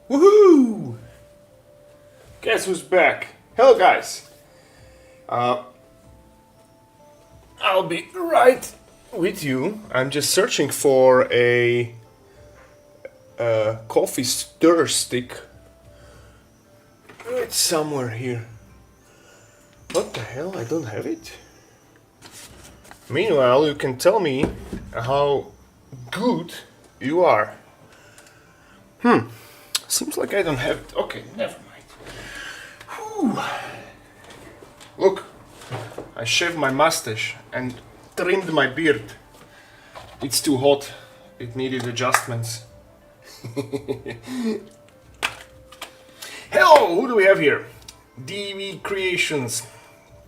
Woohoo! Guess who's back? Hello, guys. I'll be right with you. I'm just searching for a coffee stir stick. It's somewhere here. What the hell? I don't have it. Meanwhile, you can tell me how good you are. Seems like I don't have it. Okay, never mind. Whew. Look, I shaved my mustache and trimmed my beard. It's too hot. It needed adjustments. Hello, who do we have here? DV Creations,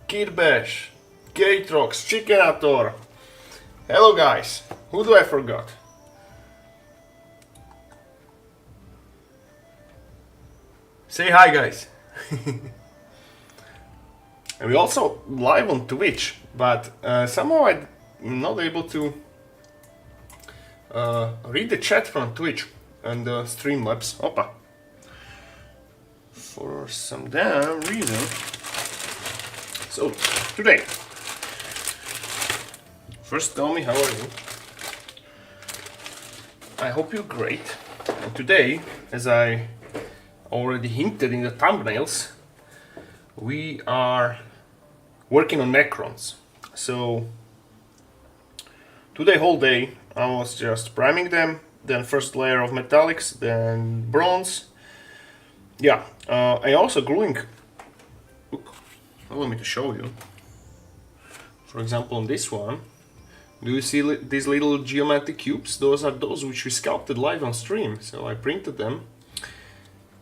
Kid Bash, Gatrox, Chickenator. Hello guys, who do I forgot? Say hi guys. And we also live on Twitch, but somehow I'm not able to read the chat from Twitch and Streamlabs. Opa. For some damn reason. So, today. First tell me, how are you? I hope you're great. And today, as I already hinted in the thumbnails, we are working on Necrons. So today whole day I was just priming them, then first layer of metallics, then bronze. Yeah, I also gluing. Look, allow me to show you. For example, on this one, do you see these little geometric cubes? Those are those which we sculpted live on stream. So I printed them.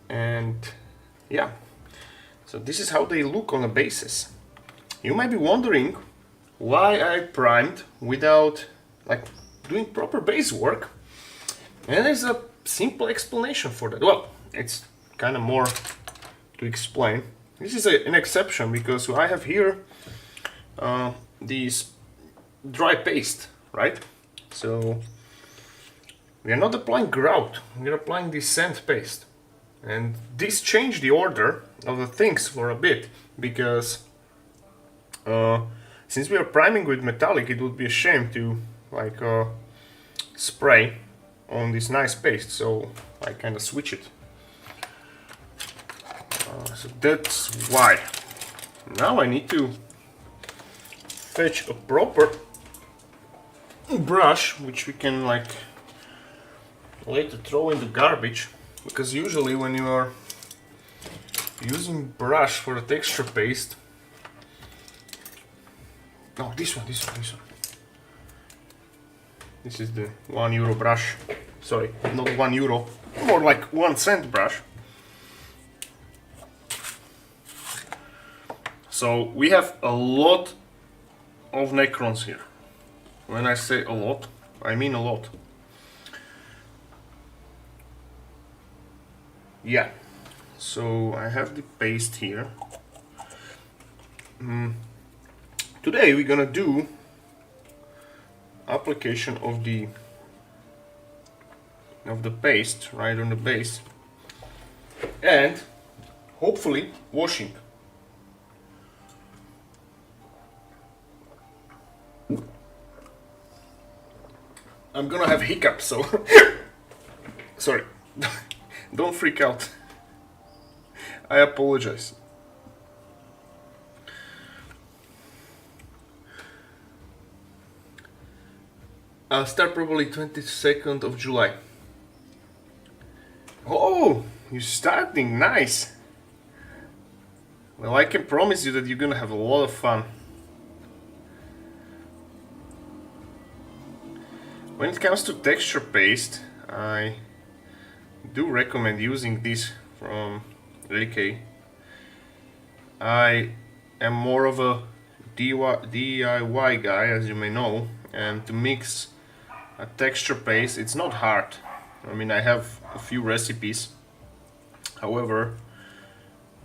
And yeah, so this is how they look on a basis. You might be wondering why I primed without doing proper base work, and there's a simple explanation for that. Well, it's kind of more to explain. This is an exception because I have here these dry paste, right? So we are not applying grout, we are applying this sand paste. And this changed the order of the things for a bit, because since we are priming with metallic, it would be a shame to spray on this nice paste, so I kind of switch it. So that's why. Now I need to fetch a proper brush, which we can later throw in the garbage. Because usually when you are using brush for a texture paste, no, this one. This is the €1 brush. Sorry, not €1, more like 1 cent brush. So we have a lot of Necrons here. When I say a lot, I mean a lot. Yeah, so I have the paste here. Today we're gonna do application of the paste right on the base, and hopefully washing. I'm gonna have hiccups, so sorry. Don't freak out. I apologize. I'll start probably 22nd of July. Oh, you're starting, nice. Well, I can promise you that you're gonna have a lot of fun. When it comes to texture paste, I do recommend using this from AK. I am more of a DIY guy, as you may know, and to mix a texture paste, it's not hard. I mean, I have a few recipes. However,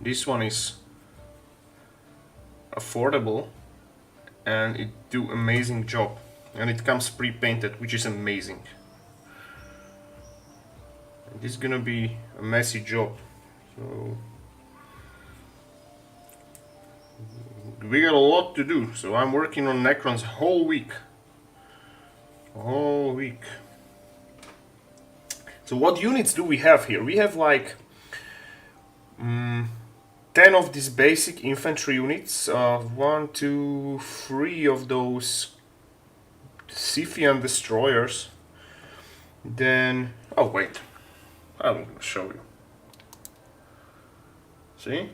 this one is affordable and it do amazing job. And it comes pre-painted, which is amazing. This is gonna be a messy job. So we got a lot to do. So I'm working on Necrons whole week. Whole week. So what units do we have here? We have like 10 of these basic infantry units. 1, 2, 3 of those Scythian destroyers. Then, oh wait, I'm gonna show you. See?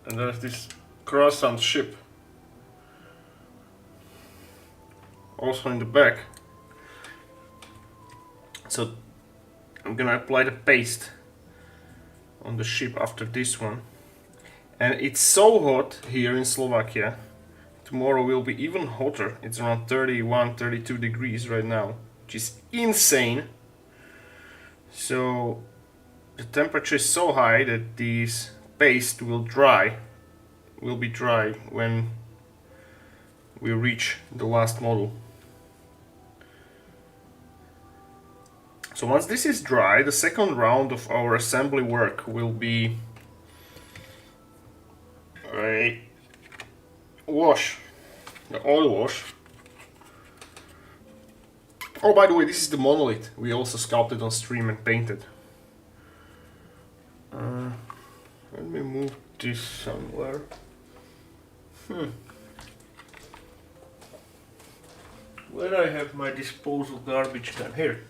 And there's this croissant ship. Also in the back. So I'm gonna apply the paste on the ship after this one. And it's so hot here in Slovakia. Tomorrow will be even hotter. It's around 31, 32 degrees right now, which is insane. So the temperature is so high that this paste will be dry when we reach the last model. So once this is dry, the second round of our assembly work will be a wash, the oil wash. Oh, by the way, this is the monolith we also sculpted on stream and painted. Let me move this somewhere. Where I have my disposal garbage can? Here.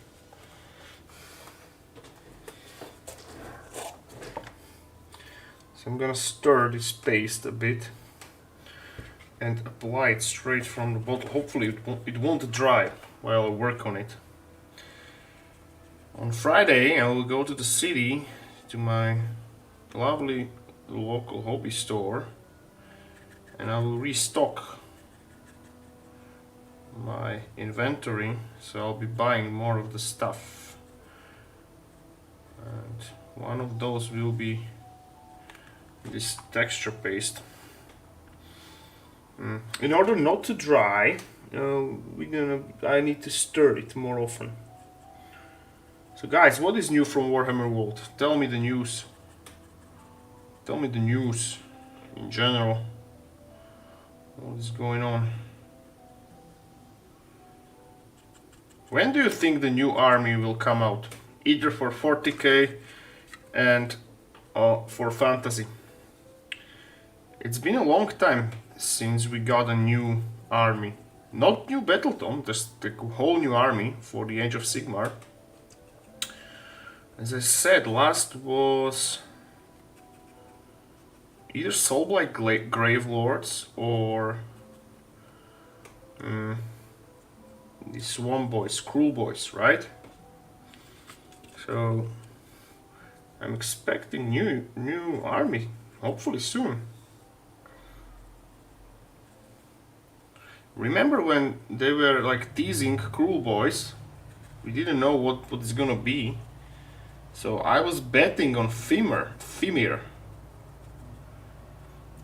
So I'm gonna stir this paste a bit and apply it straight from the bottle. Hopefully it won't dry while I work on it. On Friday I will go to the city to my lovely local hobby store and I will restock my inventory, so I'll be buying more of the stuff, and one of those will be this texture paste. In order not to dry, I need to stir it more often. So guys, what is new from Warhammer World? Tell me the news. Tell me the news in general. What is going on? When do you think the new army will come out? Either for 40k and for fantasy. It's been a long time since we got a new army. Not new battle tome, just the whole new army for the Age of Sigmar. As I said, last was either Soulblight Gravelords or the Swamp Boys, Cruel Boys, right? So I'm expecting new army, hopefully soon. Remember when they were like teasing Cruel Boys? We didn't know what it's gonna be. So I was betting on Fimir.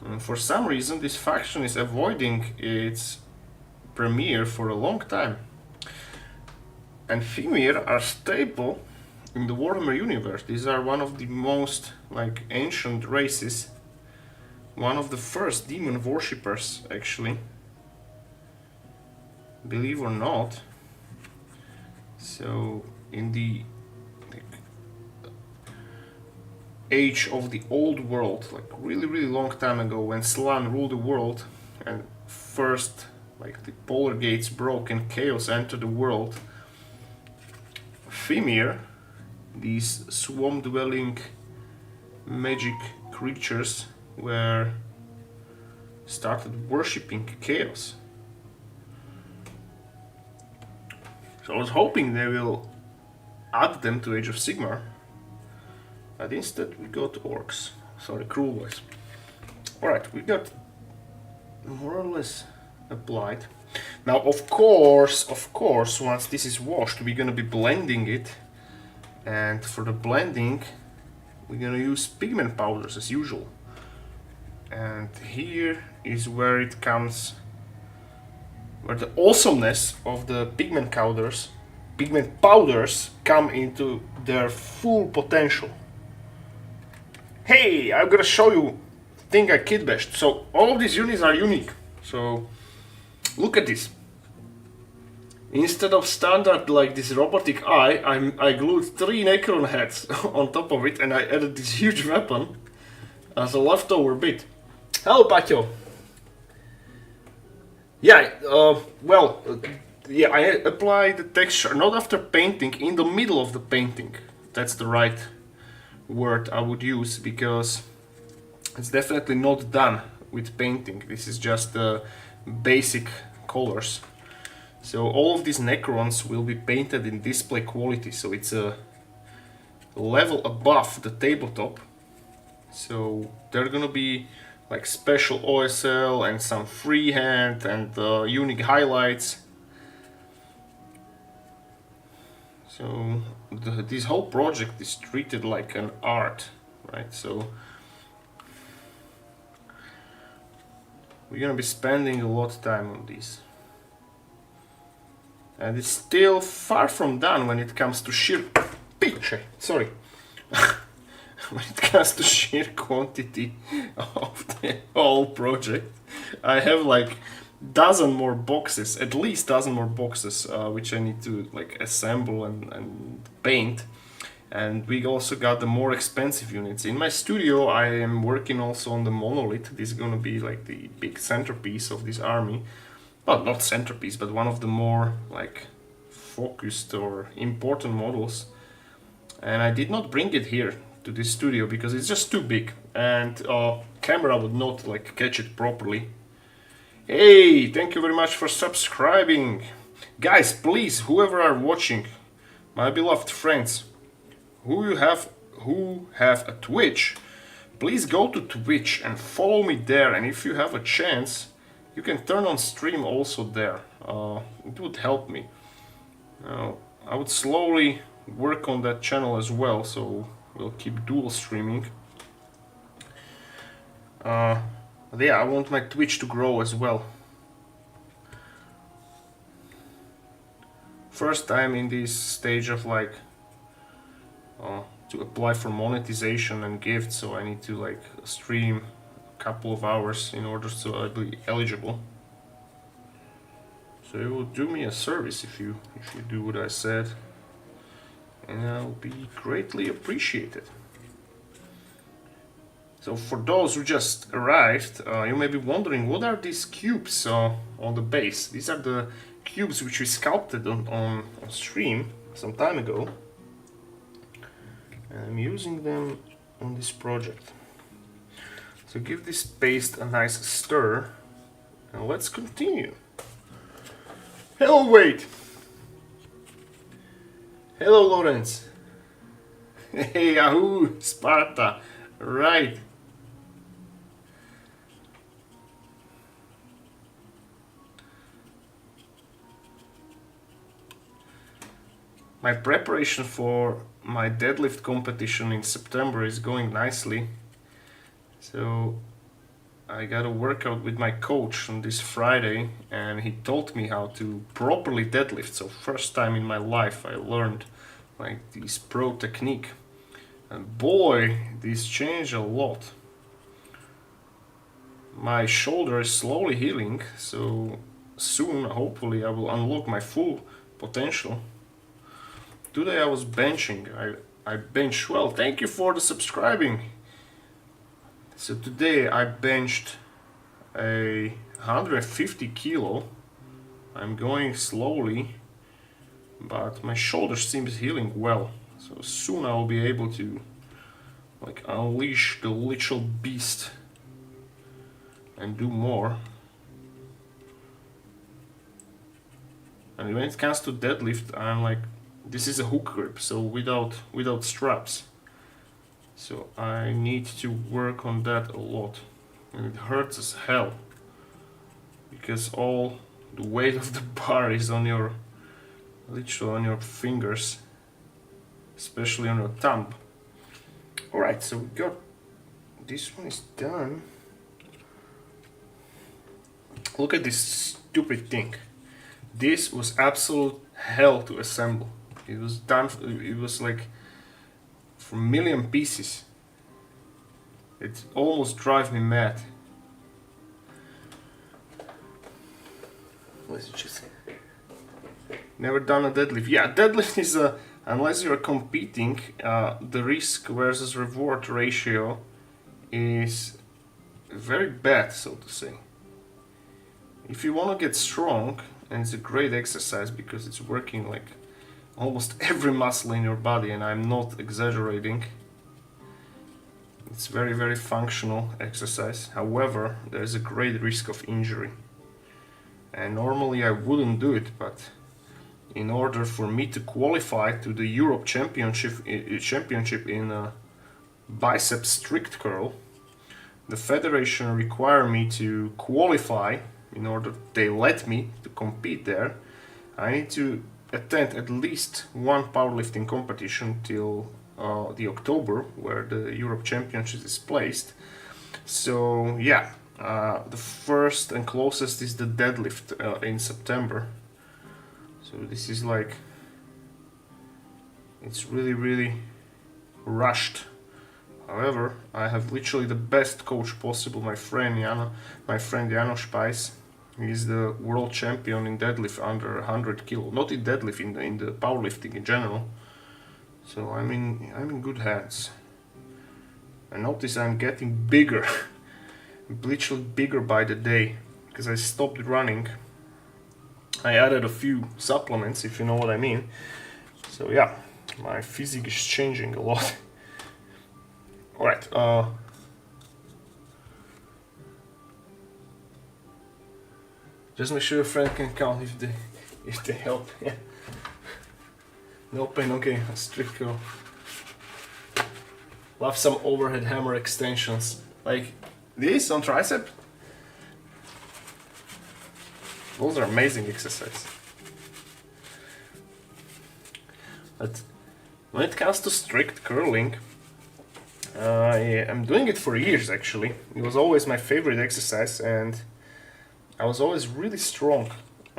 And for some reason this faction is avoiding its premiere for a long time. And Fimir are staple in the Warhammer universe. These are one of the most like ancient races. One of the first demon worshippers, actually. Believe or not. So in the age of the old world, like really long time ago, when Slan ruled the world and first like the polar gates broke and chaos entered the world, Fimir, these swamp dwelling magic creatures, were started worshipping chaos. So I was hoping they will add them to Age of Sigmar, but instead we got orcs. Sorry, Cruel Boys. Alright, we got more or less applied. Now of course, once this is washed, we're gonna be blending it, and for the blending we're gonna use pigment powders as usual. And here is where it comes, where the awesomeness of the pigment powders come into their full potential. Hey, I'm gonna show you thing I kit bashed. So all of these units are unique. So look at this. Instead of standard like this robotic eye, I glued 3 Necron heads on top of it, and I added this huge weapon as a leftover bit. Hello, Pacho. Yeah, yeah, I apply the texture not after painting, in the middle of the painting. That's the right word I would use, because it's definitely not done with painting. This is just the basic colors. So all of these Necrons will be painted in display quality, so it's a level above the tabletop. So they're gonna be like special OSL and some freehand and unique highlights. So this whole project is treated like an art, right? So we're gonna be spending a lot of time on this. And it's still far from done when it comes to sheer sorry. When it comes to sheer quantity of the whole project. I have like dozen more boxes, at least dozen more boxes, which I need to like assemble and paint. And we also got the more expensive units. In my studio I am working also on the monolith. This is gonna be like the big centerpiece of this army. Well, not centerpiece, but one of the more like focused or important models. And I did not bring it here to this studio because it's just too big, and camera would not like catch it properly. Hey, thank you very much for subscribing. Guys, please, whoever are watching, my beloved friends, who have a Twitch, please go to Twitch and follow me there, and if you have a chance, you can turn on stream also there. It would help me. I would slowly work on that channel as well, so we'll keep dual streaming. Yeah, I want my Twitch to grow as well. First time in this stage of like to apply for monetization and gifts, so I need to like stream couple of hours in order to be eligible. So it will do me a service if you do what I said, and I'll be greatly appreciated. So for those who just arrived, you may be wondering, what are these cubes on the base? These are the cubes which we sculpted on stream some time ago, and I'm using them on this project. So give this paste a nice stir, and let's continue. Hello, Wade! Hello, Lawrence! Hey, Yahoo! Sparta! Right! My preparation for my deadlift competition in September is going nicely. So I got a workout with my coach on this Friday, and he taught me how to properly deadlift. So first time in my life I learned like this pro technique, and boy, this changed a lot. My shoulder is slowly healing, so soon hopefully I will unlock my full potential. Today I was benching. I benched well. Thank you for the subscribing. So today I benched a 150 kilo. I'm going slowly, but my shoulder seems healing well. So soon I will be able to like unleash the literal beast and do more. And when it comes to deadlift, I'm like, this is a hook grip, so without straps. So I need to work on that a lot, and it hurts as hell because all the weight of the bar is on your, literally on your fingers, especially on your thumb. Alright, so we got, this one is done. Look at this stupid thing. This was absolute hell to assemble. It was done, it was like for a million pieces. It almost drives me mad. Let's just... Never done a deadlift. Yeah, deadlift is a... Unless you're competing, the risk versus reward ratio is very bad, so to say. If you want to get strong, and it's a great exercise because it's working like almost every muscle in your body, and I'm not exaggerating. It's very, very functional exercise. However, there's a great risk of injury. And normally I wouldn't do it, but in order for me to qualify to the Europe Championship in bicep strict curl, the federation require me to qualify. In order they let me to compete there, I need to attend at least one powerlifting competition till the October, where the Europe Championship is placed. So yeah, the first and closest is the deadlift in September. So this is like, it's really, really rushed. However, I have literally the best coach possible, my friend Jano Spice. He's the world champion in deadlift under 100 kilo. Not in deadlift, in the powerlifting in general. So I'm in good hands. I notice I'm getting bigger, literally bigger by the day, because I stopped running. I added a few supplements, if you know what I mean. So yeah, my physique is changing a lot. Alright, just make sure your friend can count if they help. Yeah. No pain, okay, strict curl. Love some overhead hammer extensions. Like this on tricep. Those are amazing exercises. But when it comes to strict curling, I'm doing it for years actually. It was always my favorite exercise, and I was always really strong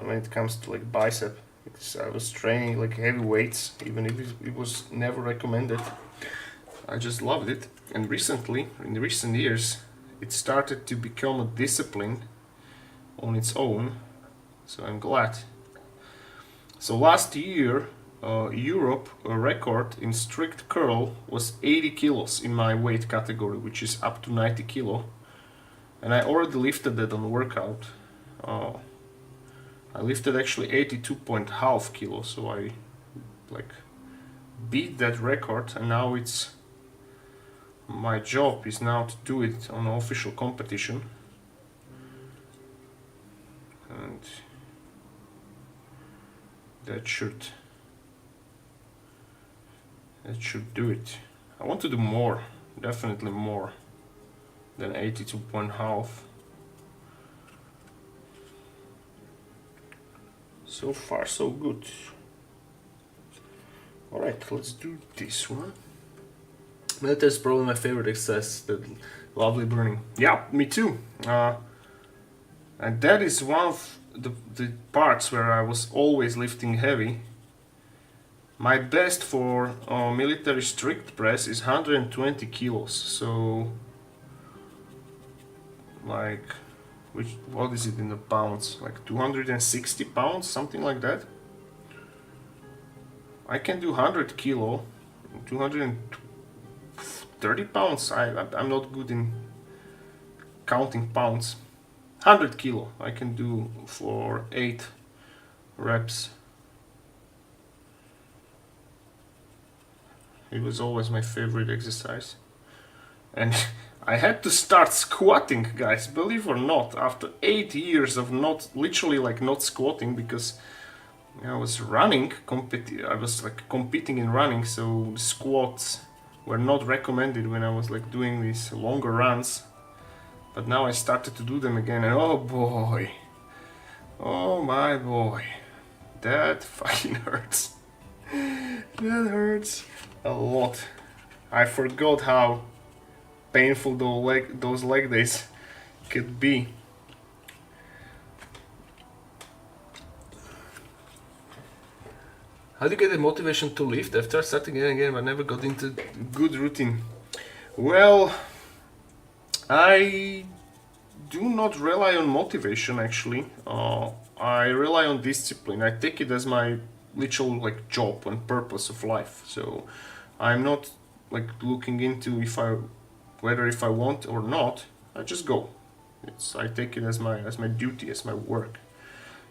when it comes to like bicep, because I was training like heavy weights, even if it was never recommended. I just loved it, and recently, in the recent years, it started to become a discipline on its own, so I'm glad. So last year, Europe record in strict curl was 80 kilos in my weight category, which is up to 90 kilo, and I already lifted that on workout. I lifted actually 82.5 kilos, so I like beat that record, and now it's my job is now to do it on an official competition. And that should do it. I want to do more, definitely more than 82.5. So far so good. Alright, let's do this one. That is probably my favorite exercise, the lovely burning. Yeah, me too. And that is one of the parts where I was always lifting heavy. My best for military strict press is 120 kilos. So, like, what is it in the pounds? Like 260 pounds, something like that. I can do 100 kilo, 230 pounds. I'm not good in counting pounds. 100 kilo I can do for 8 reps. It was always my favorite exercise. And I had to start squatting, guys, believe or not, after 8 years of not squatting, because I was running, I was like competing in running, so squats were not recommended when I was like doing these longer runs. But now I started to do them again, and oh boy, oh my boy, that fucking hurts. That hurts a lot. I forgot how painful those leg days could be. How do you get the motivation to lift after starting again but never got into good routine? Well, I do not rely on motivation actually. I rely on discipline. I take it as my literal like job and purpose of life. So I'm not like looking into whether if I want or not. I just go. I take it as my duty, as my work.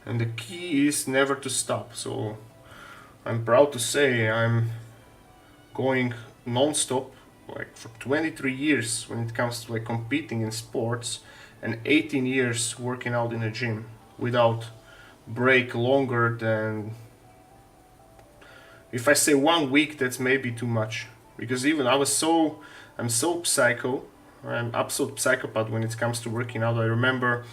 And the key is never to stop. So I'm proud to say I'm going non-stop like for 23 years when it comes to like competing in sports, and 18 years working out in a gym without break longer than, if I say 1 week, that's maybe too much, because even I'm so psycho. I'm absolute psychopath when it comes to working out. I remember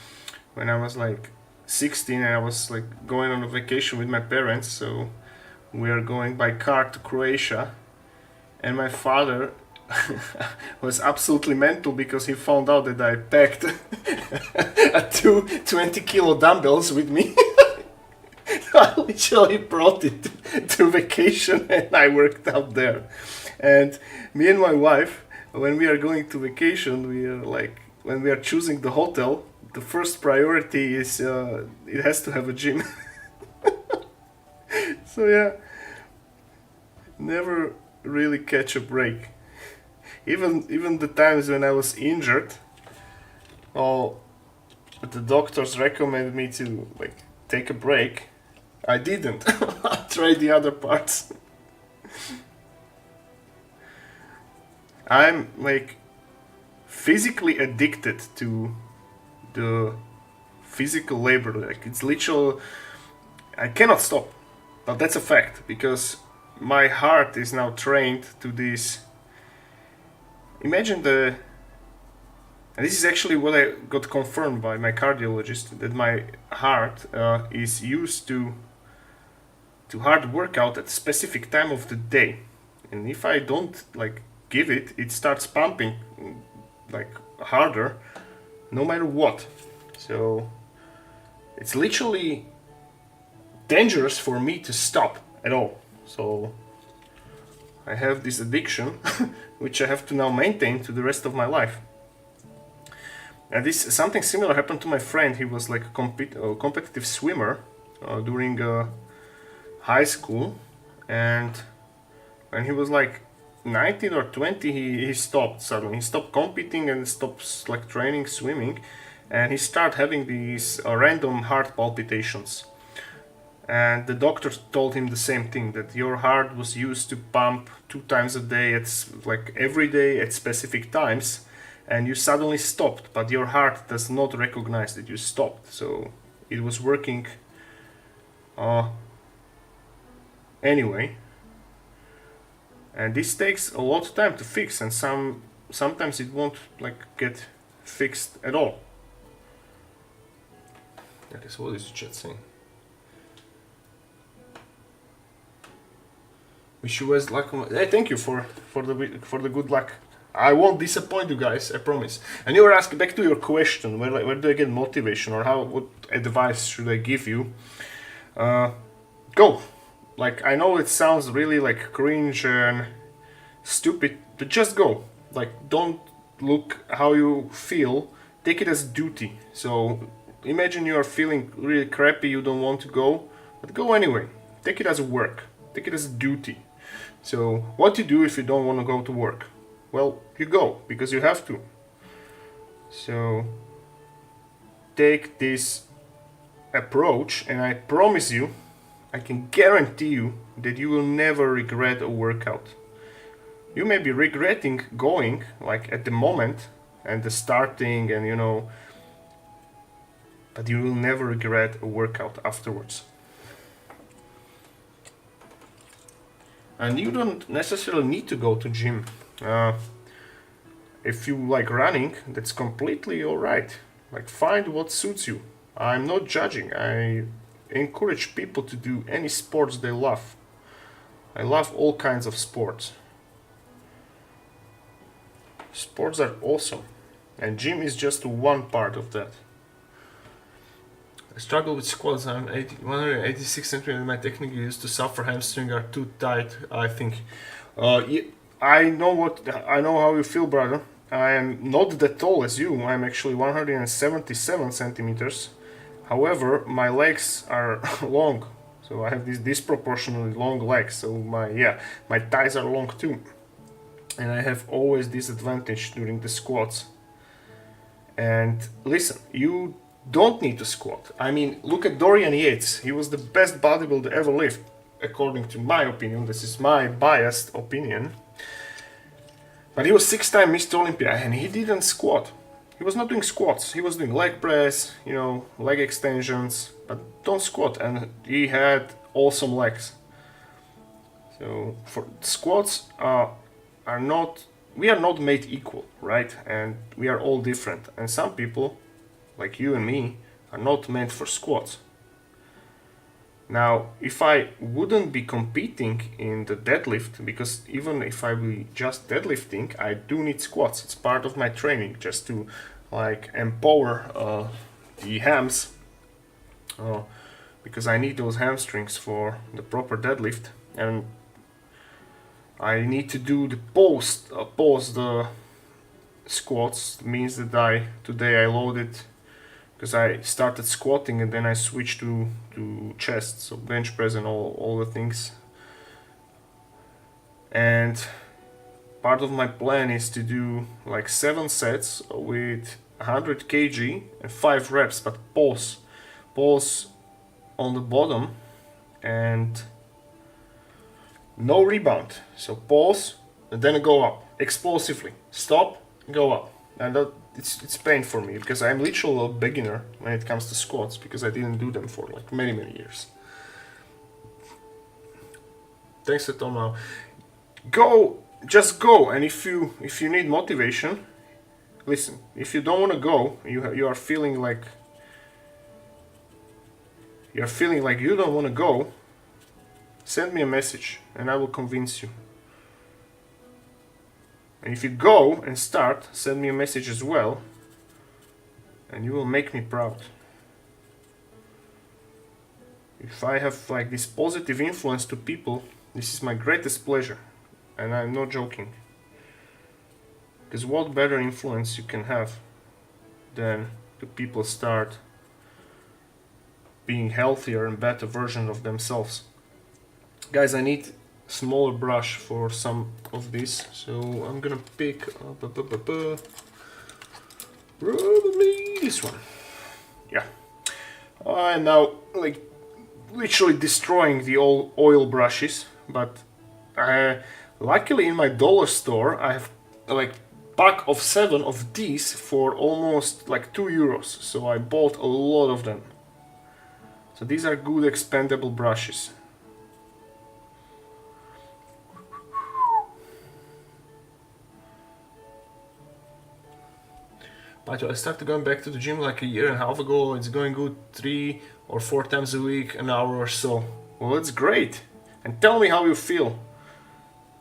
when I was like 16 and I was like going on a vacation with my parents, so we are going by car to Croatia, and my father was absolutely mental because he found out that I packed two 20-kilo dumbbells with me. I literally brought it to vacation and I worked out there. And me and my wife, when we are going to vacation, we are like, when we are choosing the hotel, the first priority is it has to have a gym. So yeah, never really catch a break. Even the times when I was injured, oh, the doctors recommended me to like take a break. I didn't. I tried the other parts. I'm like physically addicted to the physical labor. Like it's literal. I cannot stop. But that's a fact because my heart is now trained to this. Imagine and this is actually what I got confirmed by my cardiologist, that my heart is used to hard workout at a specific time of the day, and if I don't like give it, it starts pumping like harder, no matter what. So it's literally dangerous for me to stop at all. So I have this addiction, which I have to now maintain to the rest of my life. And this something similar happened to my friend. He was like a competitive swimmer during high school, and when he was like 19 or 20, he stopped suddenly. He stopped competing and stopped like training swimming, and he started having these random heart palpitations. And the doctor told him the same thing, that your heart was used to pump 2 times a day, it's like every day at specific times, and you suddenly stopped, but your heart does not recognize that you stopped. So it was working anyway, and this takes a lot of time to fix, and sometimes it won't like get fixed at all. That is, what is the chat saying? Wish you guys luck. Hey, thank you for the good luck. I won't disappoint you guys, I promise. And you were asking, back to your question, where do I get motivation, or what advice should I give you? Go. Like, I know it sounds really like cringe and stupid, but just go. Like, don't look how you feel. Take it as duty. So imagine you are feeling really crappy, you don't want to go, but go anyway. Take it as work. Take it as a duty. So what you do if you don't want to go to work? Well, you go because you have to. So take this approach, and I promise you, I can guarantee you that you will never regret a workout. You may be regretting going, like at the moment and the starting, and but you will never regret a workout afterwards. And you don't necessarily need to go to gym. If you like running, that's completely alright. Like, find what suits you. I'm not judging. I encourage people to do any sports they love. I love all kinds of sports. Sports are awesome, and gym is just one part of that. I struggle with squats. I'm 186 centimeters. My technique used to suffer hamstring are too tight. I think. Yeah, I know how you feel, brother. I am not that tall as you. I'm actually 177 centimeters. However, my legs are long, so I have these disproportionately long legs. So my thighs are long too, and I have always this advantage during the squats. And listen, you don't need to squat. I mean, look at Dorian Yates. He was the best bodybuilder ever lived, according to my opinion. This is my biased opinion. But he was 6-time Mr. Olympia and he didn't squat. He was not doing squats. He was doing leg press, leg extensions, but don't squat. And he had awesome legs. So for squats we are not made equal, right? And we are all different. And some people, like you and me, are not meant for squats. Now, if I wouldn't be competing in the deadlift, because even if I be just deadlifting, I do need squats. It's part of my training, just to empower the hams, because I need those hamstrings for the proper deadlift, and I need to do the post the squats. It means that today I loaded, because I started squatting and then I switched to chest, so bench press and all the things. And part of my plan is to do like 7 sets with 100 kg and 5 reps, but pause on the bottom and no rebound. So pause and then go up explosively. Stop, go up. And it's pain for me because I'm literally a beginner when it comes to squats, because I didn't do them for like many years. Thanks to Tom. Just go. And if you need motivation, listen. If you don't want to go, you are feeling like you don't want to go, send me a message and I will convince you. And if you go and start, send me a message as well, and you will make me proud. If I have like this positive influence to people, this is my greatest pleasure, and I'm not joking. Because what better influence you can have than to people start being healthier and better version of themselves. Guys, I need smaller brush for some of this, so I'm gonna pick probably this one. Yeah. I'm now like literally destroying the old oil brushes, but luckily in my dollar store I have like pack of 7 of these for almost like €2, so I bought a lot of them. So these are good expendable brushes. But I started going back to the gym like a year and a half ago. It's going good 3 or 4 times a week, an hour or so. Well, it's great. And tell me how you feel.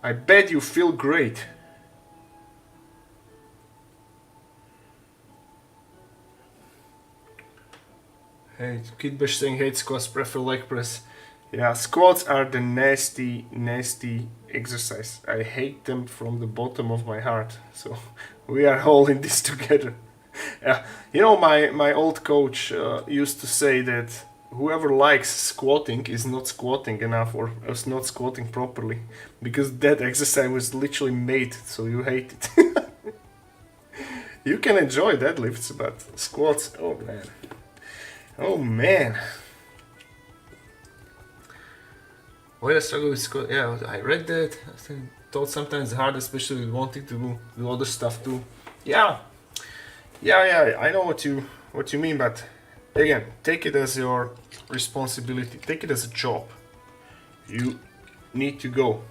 I bet you feel great. Hey, Kidbash saying hate squats, prefer leg press. Yeah, squats are the nasty exercise. I hate them from the bottom of my heart. So we are all in this together. Yeah, my old coach used to say that whoever likes squatting is not squatting enough, or is not squatting properly, because that exercise was literally made so you hate it. You can enjoy deadlifts, but squats, oh man. Why I struggle with squat? Yeah, I read that. I thought sometimes it's hard, especially with wanting to do other stuff too. Yeah, I know what you mean, but again, take it as your responsibility. Take it as a job. You need to go.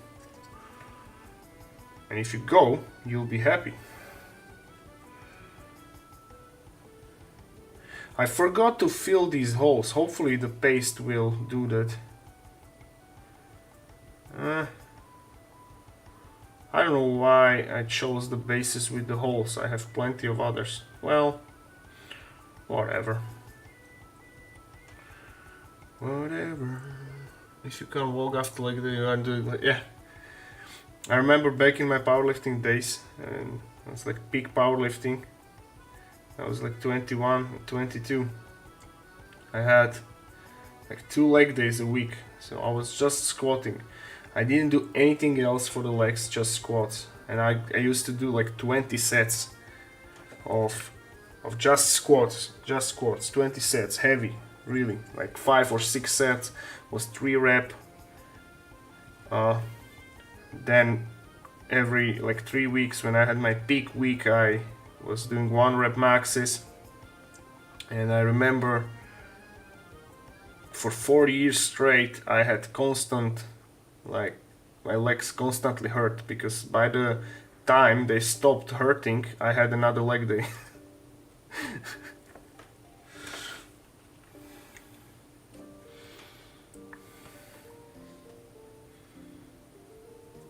And if you go, you'll be happy. I forgot to fill these holes. Hopefully the paste will do that. I don't know why I chose the bases with the holes. I have plenty of others. Well, whatever. Whatever. If you can walk after like you are doing like, yeah. I remember back in my powerlifting days, and it was like peak powerlifting. I was like 21, 22. I had like 2 leg days a week, so I was just squatting. I didn't do anything else for the legs, just squats. And I used to do like 20 sets of just squats, 20 sets, heavy, really, like 5 or 6 sets was 3 rep. Then every like 3 weeks when I had my peak week, I was doing 1 rep maxes. And I remember for 4 years straight I had constant, like, my legs constantly hurt, because by the time they stopped hurting I had another leg day.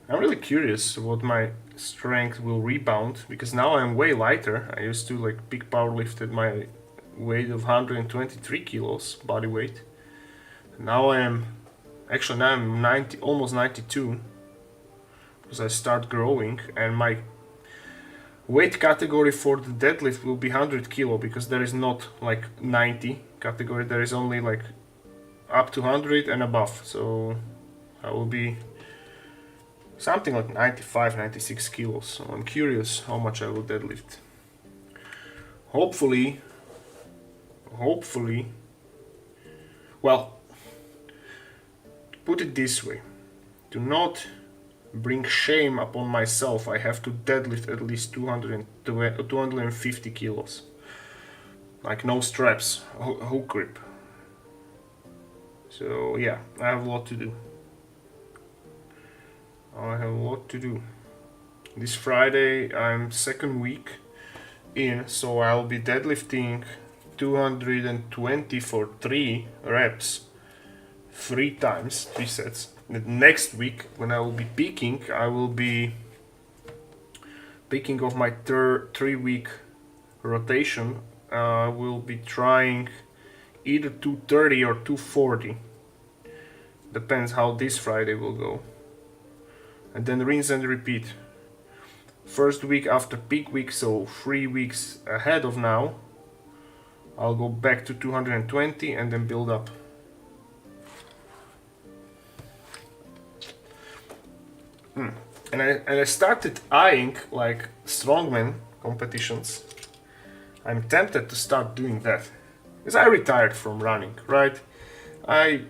I'm really curious what my strength will rebound, because now I'm way lighter. I used to like peak powerlift at my weight of 123 kilos body weight. Now I'm 90, almost 92, because I start growing, and my weight category for the deadlift will be 100 kilo, because there is not like 90 category, there is only like up to 100 and above, so I will be something like 95, 96 kilos, so I'm curious how much I will deadlift. Hopefully, well, put it this way, to not bring shame upon myself, I have to deadlift at least 250 kilos. Like no straps, hook grip. So yeah, I have a lot to do. This Friday I'm 2nd week in, so I'll be deadlifting 220 for 3 reps, 3 times, 3 sets. The next week, when I will be peaking, I will be peaking of my 3-week rotation. I will be trying either 230 or 240. Depends how this Friday will go. And then rinse and repeat. First week after peak week, so 3 weeks ahead of now, I'll go back to 220 and then build up. And I started eyeing like strongman competitions. I'm tempted to start doing that, because I retired from running, right? I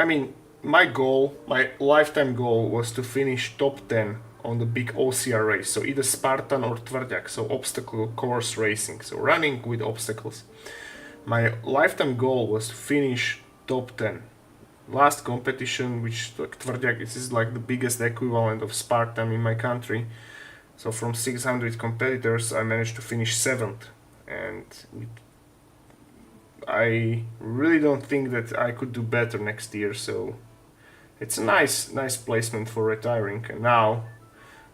mean, my goal, my lifetime goal, was to finish top 10 on the big OCR race, so either Spartan or Tvrďak, so obstacle course racing, so running with obstacles. My lifetime goal was to finish top 10. Last competition, which like Tvrďak, this is like the biggest equivalent of Spartan in my country. So from 600 competitors, I managed to finish 7th, and I really don't think that I could do better next year. So it's a nice placement for retiring, and now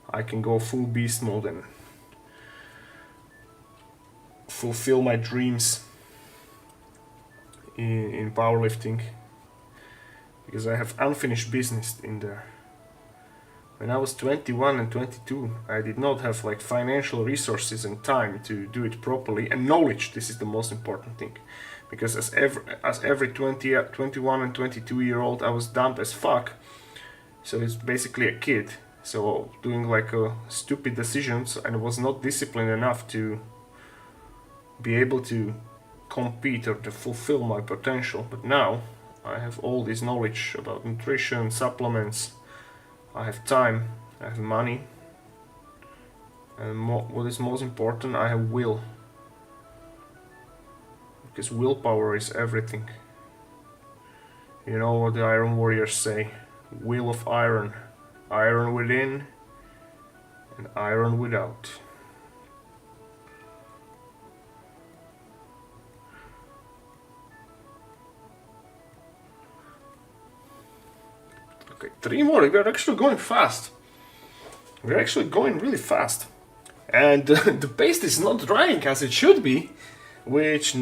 I can go full beast mode and fulfill my dreams in powerlifting, because I have unfinished business in there. When I was 21 and 22, I did not have like financial resources and time to do it properly, and knowledge. This is the most important thing, because as every 21 and 22-year-old, I was dumb as fuck. So it's basically a kid. So doing like stupid decisions, and was not disciplined enough to be able to compete or to fulfill my potential. But now I have all this knowledge about nutrition, supplements. I have time, I have money, and what is most important, I have will. Because willpower is everything. You know what the Iron Warriors say: will of iron, iron within and iron without. Okay, 3 more. We're actually going fast. We're actually going really fast. And the paste is not drying as it should be, which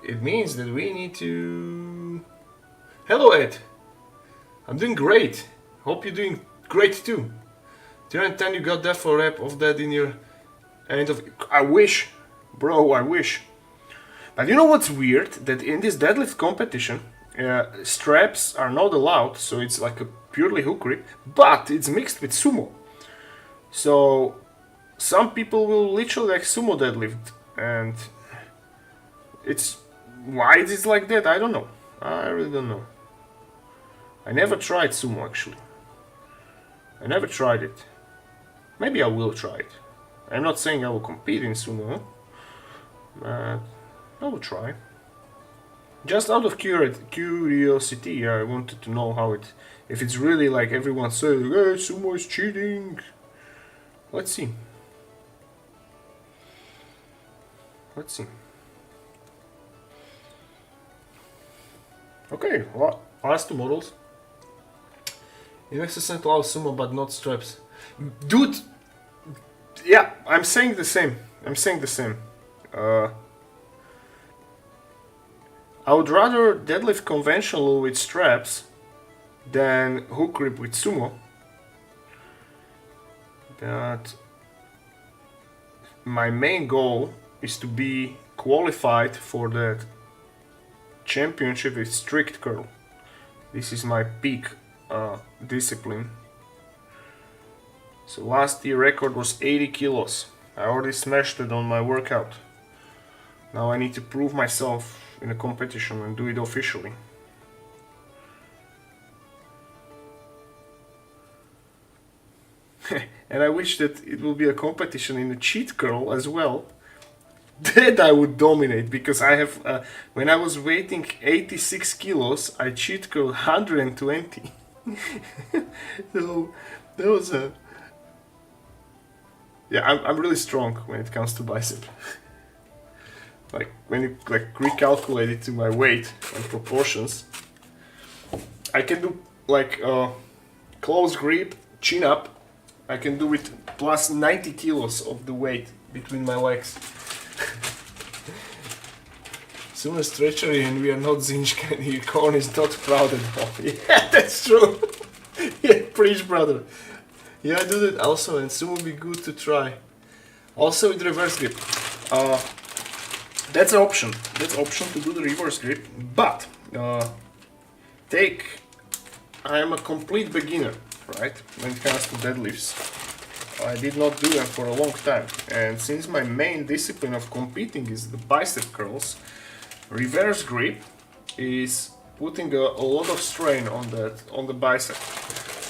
it means that we need to Hello Ed. I'm doing great. Hope you're doing great too. 310 you got that for rep of that in your end of... I wish. Bro, I wish. But you know what's weird? That in this deadlift competition, straps are not allowed, so it's like a purely hook grip, but it's mixed with sumo. So some people will literally like sumo deadlift, and it's... Why it is like that? I don't know. I really don't know. I never tried sumo actually. I never tried it. Maybe I will try it. I'm not saying I will compete in sumo, but I will try. Just out of curiosity, I wanted to know how it... If it's really like everyone says, hey, sumo is cheating. Let's see. Let's see. Okay, last two models. Inexcess allows sumo but not straps. Dude! Yeah, I'm saying the same. I'm saying the same. I would rather deadlift conventional with straps than hook grip with sumo. But my main goal is to be qualified for that championship with strict curl. This is my peak discipline. So last year record was 80 kilos. I already smashed it on my workout. Now I need to prove myself in a competition and do it officially. And I wish that it will be a competition in the cheat curl as well. That I would dominate, because I have, when I was weighting 86 kilos, I cheat curled 120. So that was a... Yeah, I'm really strong when it comes to bicep. Like when you like recalculate it to my weight and proportions, I can do like close grip, chin up. I can do it plus 90 kilos of the weight between my legs. Sooner stretchery and we are not Zinchka, your corn is not proud at all. Yeah, that's true. Yeah, preach, brother. Yeah, I do that also, and soon will be good to try. Also with reverse grip. That's an option. That's option to do the reverse grip. But I am a complete beginner, right? When it comes to deadlifts. I did not do them for a long time, and since my main discipline of competing is the bicep curls, reverse grip is putting a lot of strain on the bicep,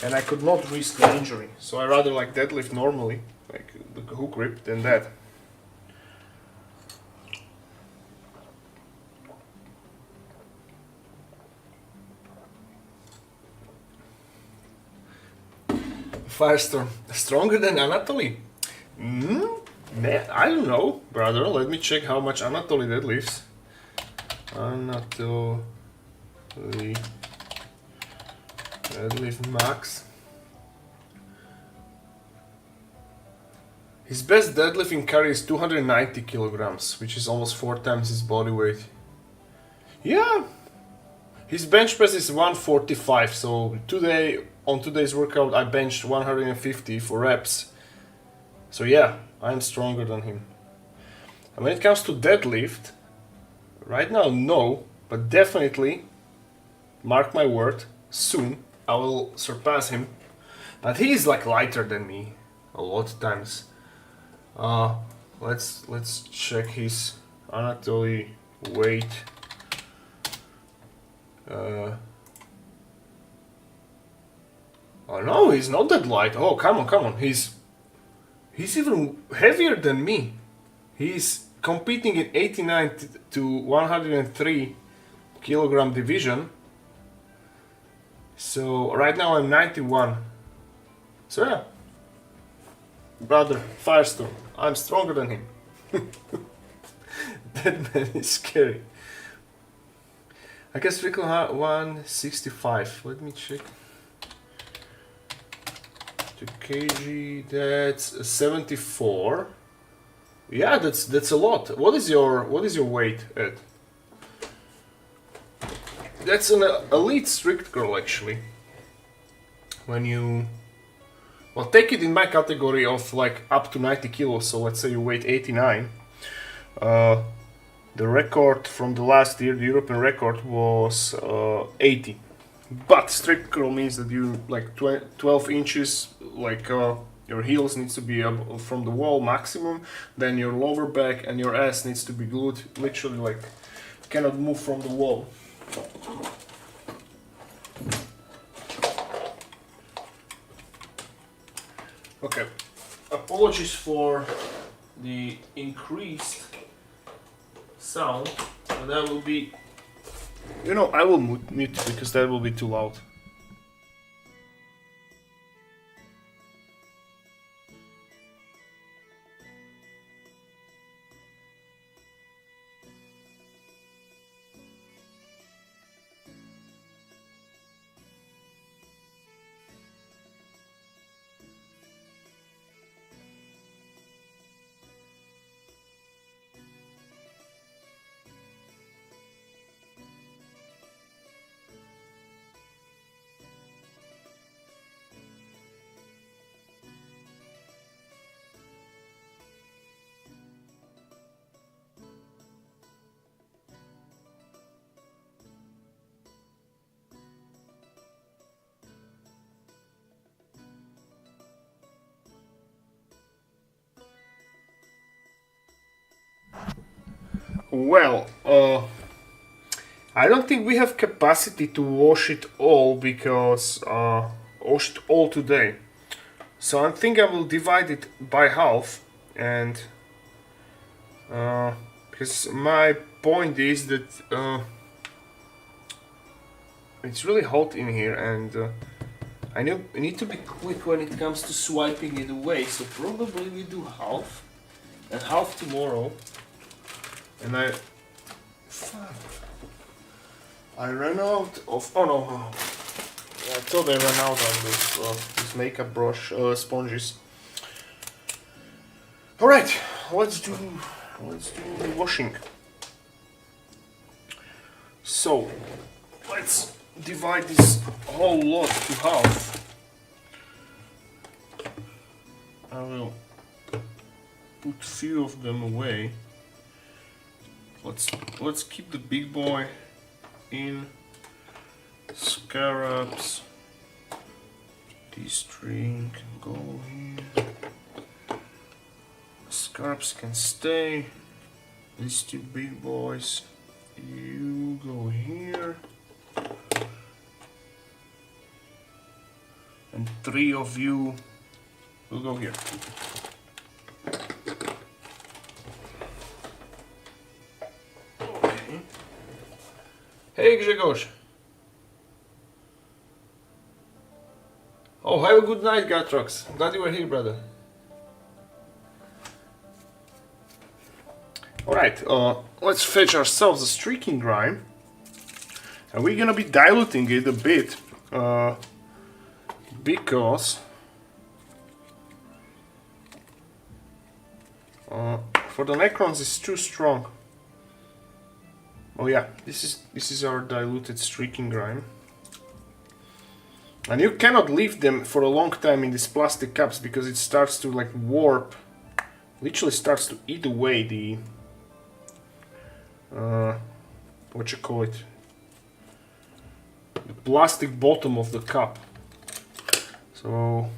and I could not risk the injury. So I rather like deadlift normally, like the hook grip, than that. Firestorm, stronger than Anatoly? I don't know, brother. Let me check how much Anatoly deadlifts. Anatoly deadlift max. His best deadlifting carry is 290 kilograms, which is almost 4 times his body weight. Yeah, his bench press is 145. So on today's workout, I benched 150 for reps. So yeah, I'm stronger than him. And when it comes to deadlift, right now no, but definitely, mark my word, soon I will surpass him. But he is like lighter than me a lot of times. Let's check his Anatoly weight. Oh no, he's not that light. Oh, come on. He's even heavier than me. He's competing in 89 to 103 kilogram division. So right now I'm 91. So yeah, brother, Firestorm, I'm stronger than him. That man is scary. I guess we can have 165. Let me check. 2 kg, that's 74. Yeah, that's a lot. What is your weight, Ed? That's an elite strict curl actually. When you, well, take it in my category of like up to 90 kilos, so let's say you weigh 89. The record from the last year, the European record was 80. But strict curl means that you like 12 inches, like your heels needs to be up from the wall maximum, then your lower back and your ass needs to be glued, literally like cannot move from the wall. Okay, apologies for the increased sound, and that will be, you know, I will mute because that will be too loud. Well, I don't think we have capacity to wash it all because wash it all today. So I think I will divide it by half, and because my point is that it's really hot in here, and I need to be quick when it comes to swiping it away. So probably we do half and half tomorrow. And I ran out of, oh no, I thought I ran out of this makeup brush sponges. All right, let's do the washing. So let's divide this whole lot to half. I will put few of them away. Let's keep the big boy in. Scarabs. This string can go here. Scarabs can stay. These two big boys, you go here. And three of you will go here. Hey Grzegorz! Oh, have a good night, Gatrox. Glad you were here, brother. Alright, let's fetch ourselves a streaking grime. And we're gonna be diluting it a bit. Because for the Necrons it's too strong. Oh yeah, this is our diluted streaking grime. And you cannot leave them for a long time in these plastic cups because it starts to like warp. Literally starts to eat away the what you call it? The plastic bottom of the cup. So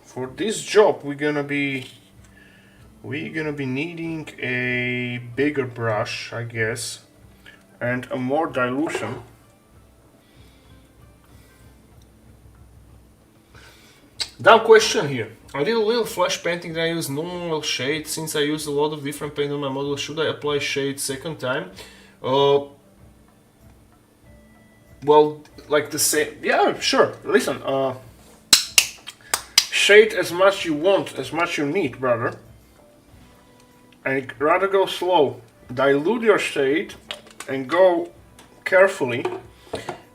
for this job we're gonna be needing a bigger brush, I guess. And a more dilution. Dumb question here. I did a little flash painting that I use normal shade. Since I use a lot of different paint on my model, should I apply shade second time? Well, like the same. Yeah, sure. Listen, shade as much you want, as much you need, brother. And rather go slow. Dilute your shade and go carefully.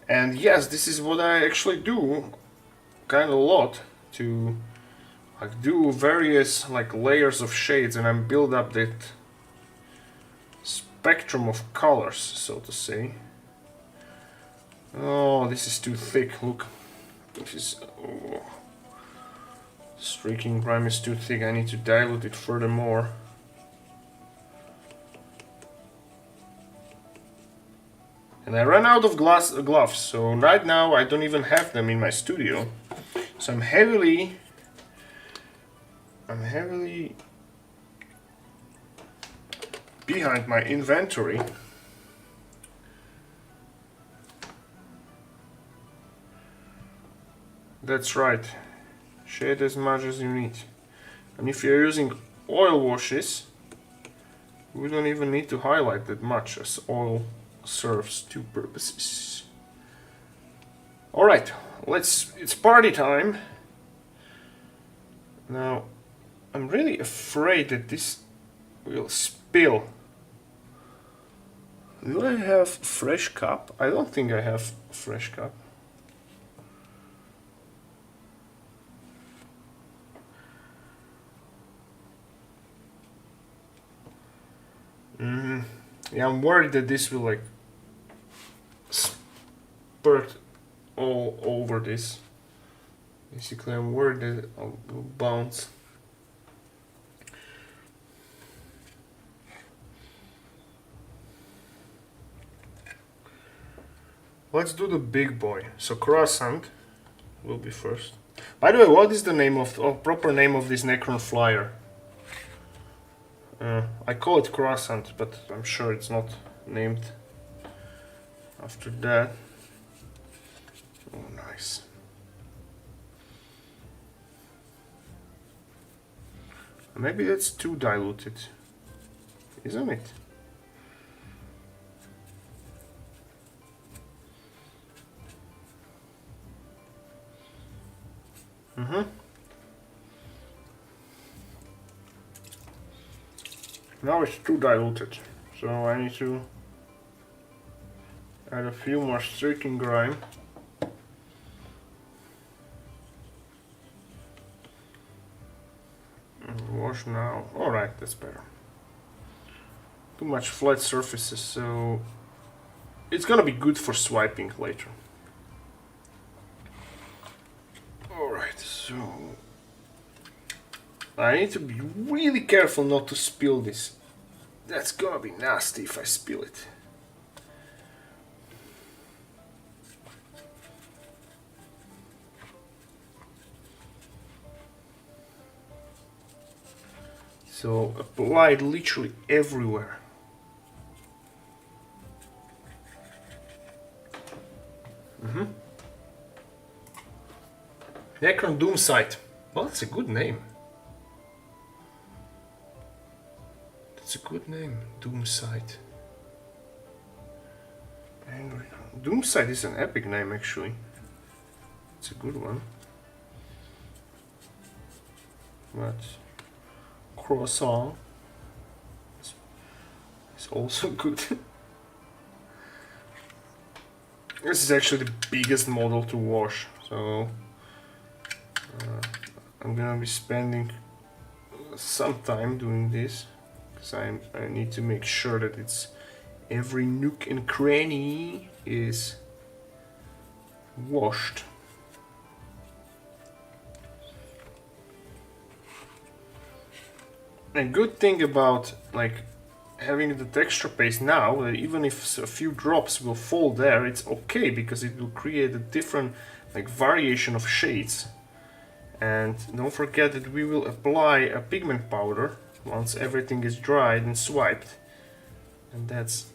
And yes, this is what I actually do kind of a lot, to like do various like layers of shades, and I build up that spectrum of colors, so to say. Oh, this is too thick. Look, this is. Oh. Streaking grime is too thick. I need to dilute it furthermore. And I ran out of gloves, so right now I don't even have them in my studio. So I'm heavily behind my inventory. That's right. Shade as much as you need. And if you're using oil washes, we don't even need to highlight that much, as oil serves two purposes. Alright, it's party time. Now, I'm really afraid that this will spill. Do I have fresh cup? I don't think I have fresh cup. Yeah, I'm worried that this will like spurt all over this. Basically, I'm worried that it will bounce. Let's do the big boy. So croissant will be first. By the way, what is the name of proper name of this Necron flyer? I call it croissant, but I'm sure it's not named after that. Oh, nice. Maybe that's too diluted, isn't it? Now it's too diluted, so I need to add a few more streaking grime. And wash now. Alright, that's better. Too much flat surfaces, so it's gonna be good for swiping later. Alright, so I need to be really careful not to spill this. That's gonna be nasty if I spill it. So apply it literally everywhere. Necron Doom Site. Well, that's a good name. That's a good name, Doom Site. Doom Site is an epic name, actually. It's a good one. But croissant is also good. This is actually the biggest model to wash, so I'm gonna be spending some time doing this, because I need to make sure that it's every nook and cranny is washed. A good thing about like having the texture paste now, even if a few drops will fall there, it's okay, because it will create a different like variation of shades. And don't forget that we will apply a pigment powder once everything is dried and swiped, and that's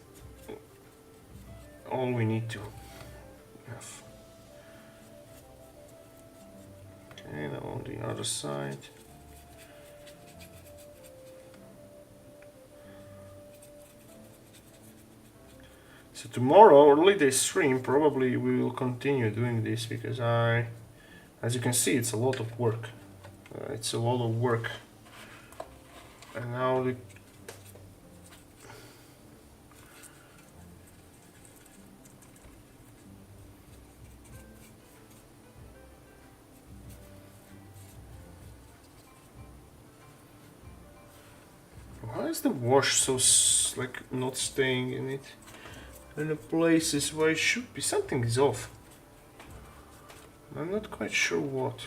all we need to have. Okay, now on the other side. So tomorrow, early day stream, probably we will continue doing this, because as you can see, it's a lot of work. It's a lot of work. And now the why is the wash so like not staying in it? And the places where it should be, something is off. I'm not quite sure what.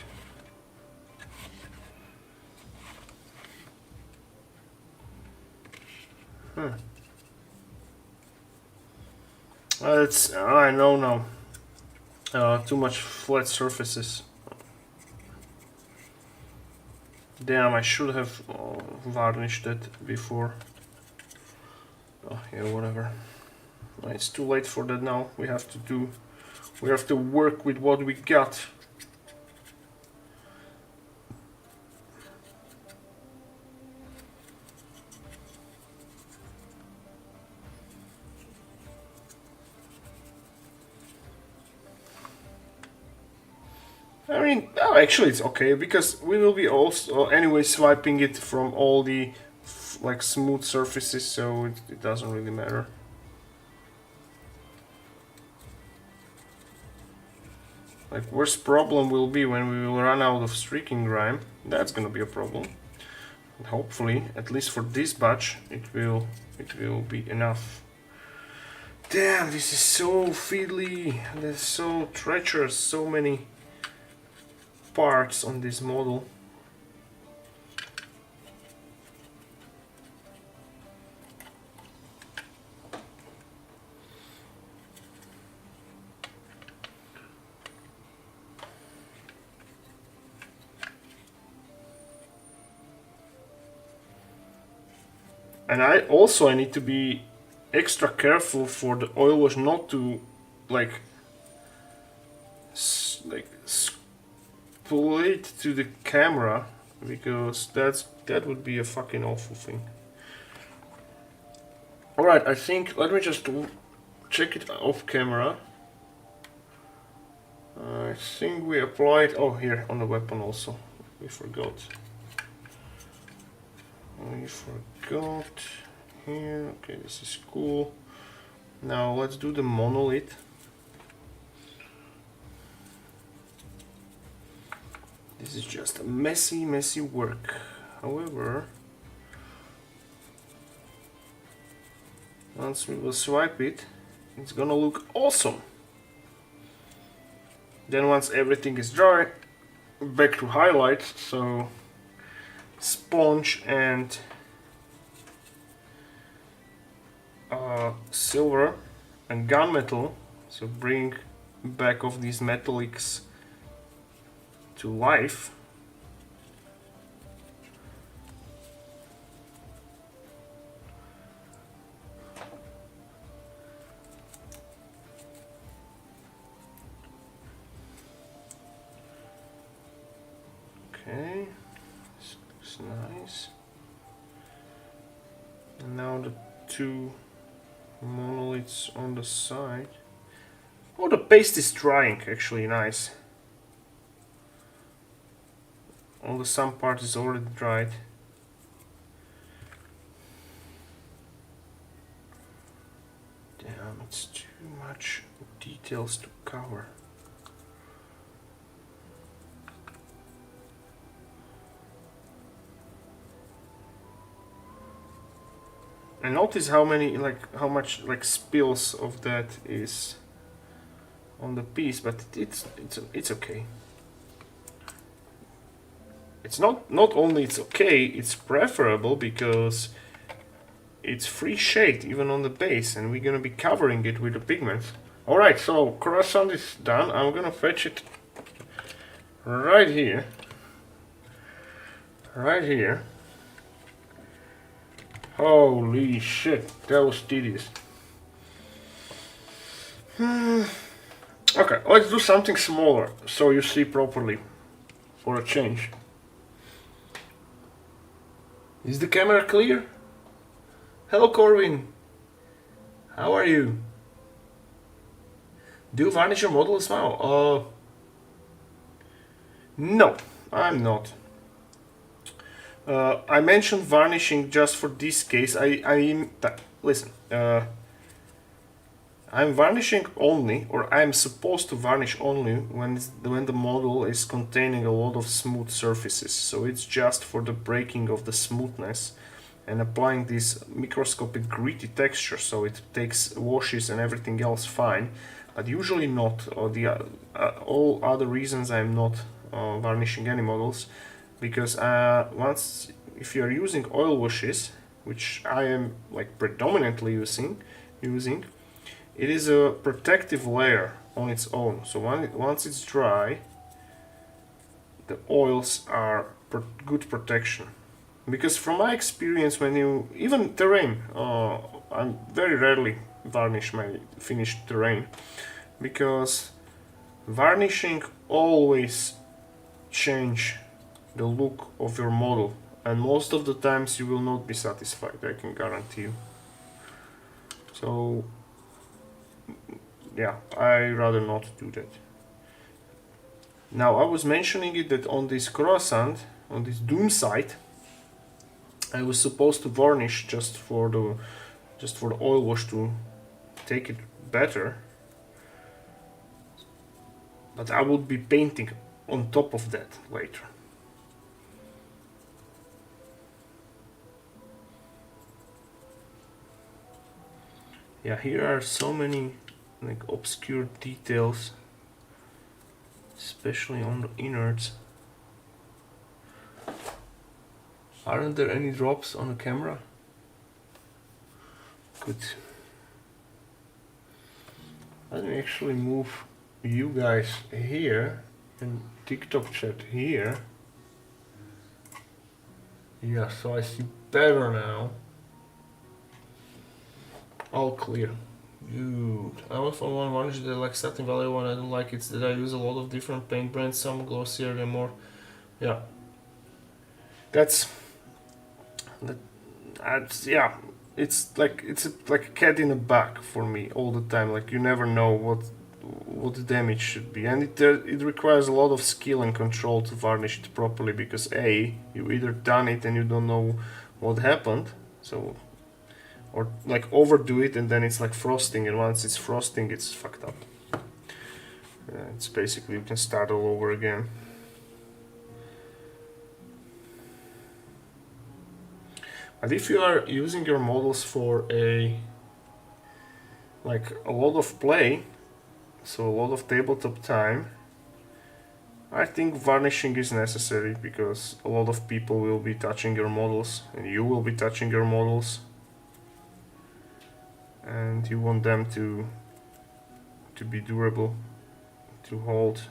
It's, I know now. Too much flat surfaces. Damn, I should have varnished it before. Oh, yeah, whatever. It's too late for that now. We have to work with what we got. I mean, oh, actually it's okay, because we will be also anyway swiping it from all the like smooth surfaces, so it doesn't really matter. Like, worst problem will be when we will run out of streaking grime. That's gonna be a problem. And hopefully, at least for this batch, it will be enough. Damn, this is so fiddly. There's so treacherous, so many parts on this model. And I need to be extra careful for the oil wash not to like split to the camera, because that would be a fucking awful thing. Alright, I think, let me just check it off camera. I think we applied, oh, here on the weapon also, we forgot. Here, okay, this is cool. Now let's do the monolith. This is just a messy work. However, once we will swipe it, it's gonna look awesome. Then once everything is dry, back to highlights, so sponge and silver and gunmetal, so bring back of these metallics to life. Okay, this looks nice. And now the two monoliths on the side. Oh, the paste is drying actually nice. All the some part is already dried. Damn, it's too much details to cover. And notice how much spills of that is on the piece, but it's okay. It's not only it's okay, it's preferable because it's free shade even on the base, and we're gonna be covering it with the pigment. Alright, so croissant is done. I'm gonna fetch it right here. Right here. Holy shit, that was tedious. Okay, let's do something smaller so you see properly for a change. Is the camera clear? Hello Corwin, how are you? Do you varnish your models now? No, I'm not. I mentioned varnishing just for this case. Listen. I'm varnishing only, or I'm supposed to varnish only when the model is containing a lot of smooth surfaces. So it's just for the breaking of the smoothness and applying this microscopic gritty texture, so it takes washes and everything else fine, but usually not. Or the all other reasons I'm not varnishing any models, because once if you are using oil washes, which I am like predominantly using, it is a protective layer on its own. So once it's dry, the oils are good protection. Because from my experience, when you even terrain, I very rarely varnish my finished terrain, because varnishing always change the look of your model, and most of the times you will not be satisfied, I can guarantee you. So yeah, I rather not do that. Now I was mentioning it that on this croissant, on this Doom site, I was supposed to varnish just for the oil wash to take it better, but I would be painting on top of that later. Yeah, here are so many like obscure details, especially on the innards. Aren't there any drops on the camera? Good. Let me actually move you guys here and TikTok chat here. Yeah, so I see better now. All clear. Good. I was on one varnish that like Satin Valley one. I don't like it that I use a lot of different paint brands, some glossier and more. Yeah. That's yeah. It's like a cat in a bag for me all the time. Like you never know what the damage should be, and it requires a lot of skill and control to varnish it properly, because you either done it and you don't know what happened, so, or like overdo it and then it's like frosting, and once it's frosting it's fucked up. It's basically you can start all over again. But if you are using your models for a lot of play, so a lot of tabletop time, I think varnishing is necessary, because a lot of people will be touching your models and you will be touching your models, and you want them to be durable, to hold.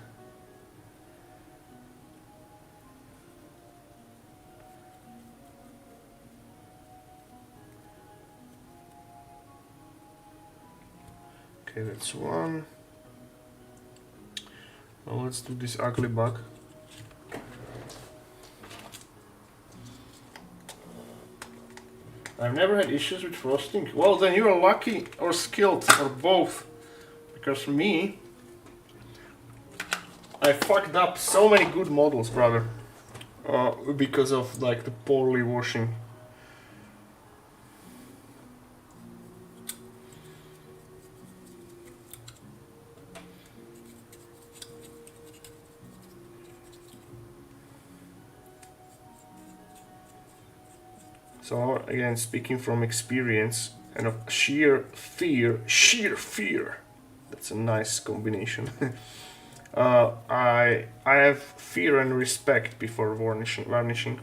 Okay, that's one. Now let's do this ugly bug. I've never had issues with frosting. Well, then you're lucky or skilled or both, because me, I fucked up so many good models, brother, because of like the poorly washing. So again, speaking from experience and of sheer fear, that's a nice combination. I have fear and respect before varnishing.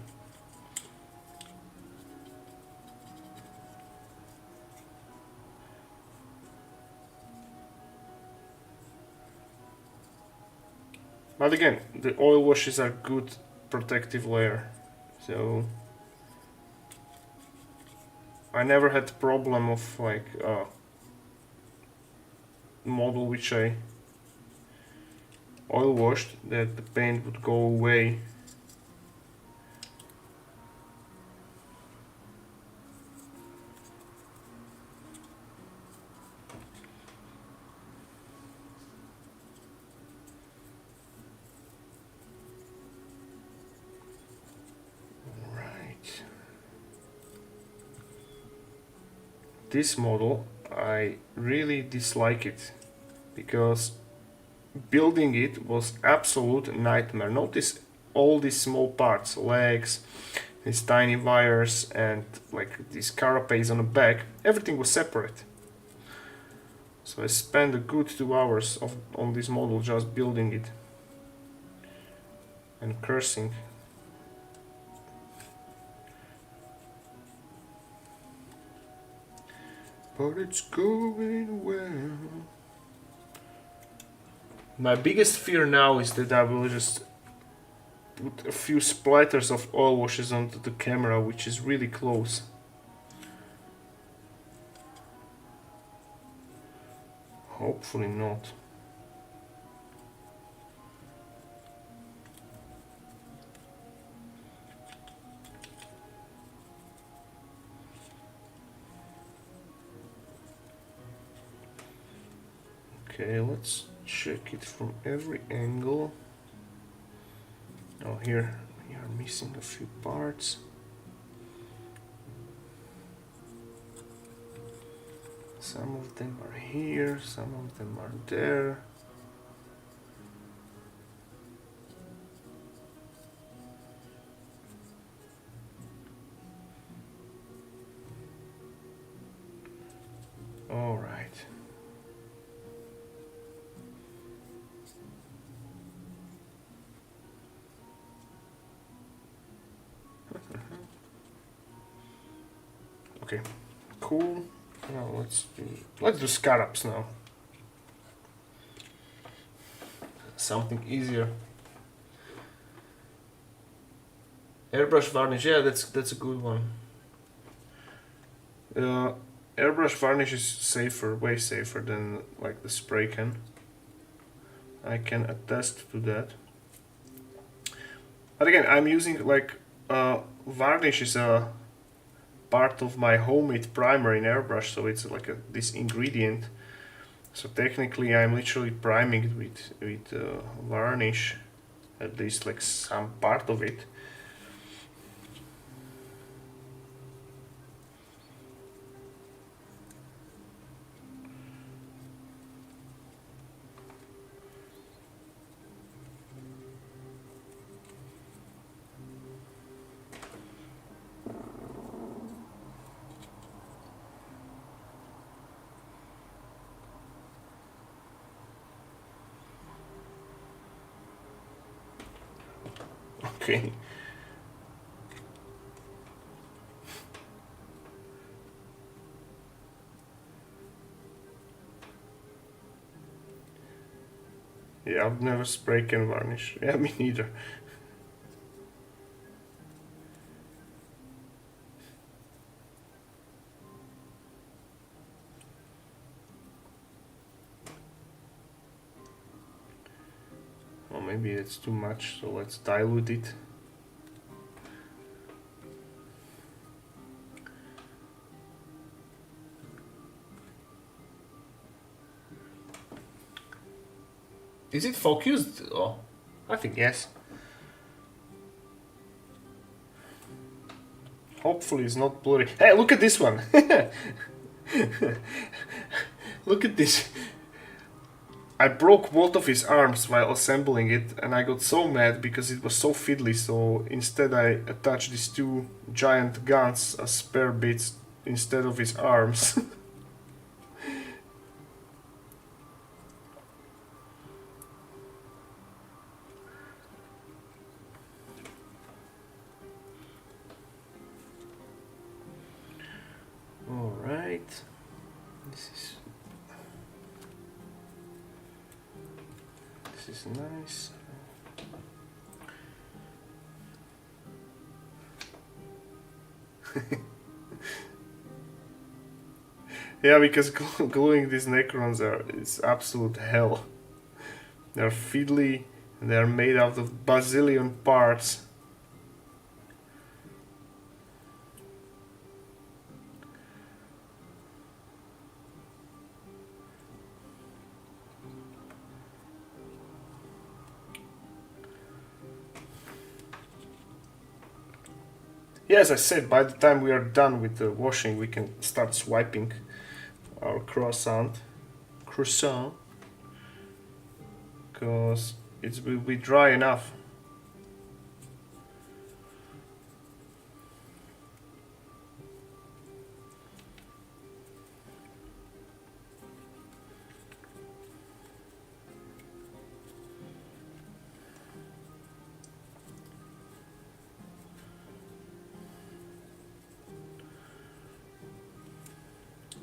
But again, the oil washes are good protective layer, so I never had the problem of like model which I oil washed that the paint would go away. This model, I really dislike it, because building it was absolute nightmare. Notice all these small parts, legs, these tiny wires and like these carapace on the back, everything was separate. So I spent a good 2 hours on this model just building it and cursing. But it's going well. My biggest fear now is that I will just put a few splatters of oil washes onto the camera, which is really close. Hopefully not. Okay, let's check it from every angle. Oh, here we are missing a few parts. Some of them are here, some of them are there. All right. Okay, cool. Now let's do scarabs now. Something easier. Airbrush varnish, yeah, that's a good one. Airbrush varnish is safer, way safer than like the spray can. I can attest to that. But again, I'm using like varnish is a part of my homemade primer in airbrush, so it's like this ingredient. So technically, I'm literally priming it with varnish, at least like some part of it. Okay. Yeah, I've never spray can varnish. Yeah, me neither. Well, maybe it's too much, so let's dilute it. Is it focused? Oh, I think yes. Hopefully it's not blurry. Hey, look at this one! Look at this. I broke both of his arms while assembling it, and I got so mad because it was so fiddly, so instead I attached these two giant guns as spare bits instead of his arms. Alright. This is nice. Yeah, because gluing these Necrons is absolute hell. They're fiddly and they're made out of bazillion parts. Yeah, as I said, by the time we are done with the washing, we can start swiping our croissant, because it will be dry enough.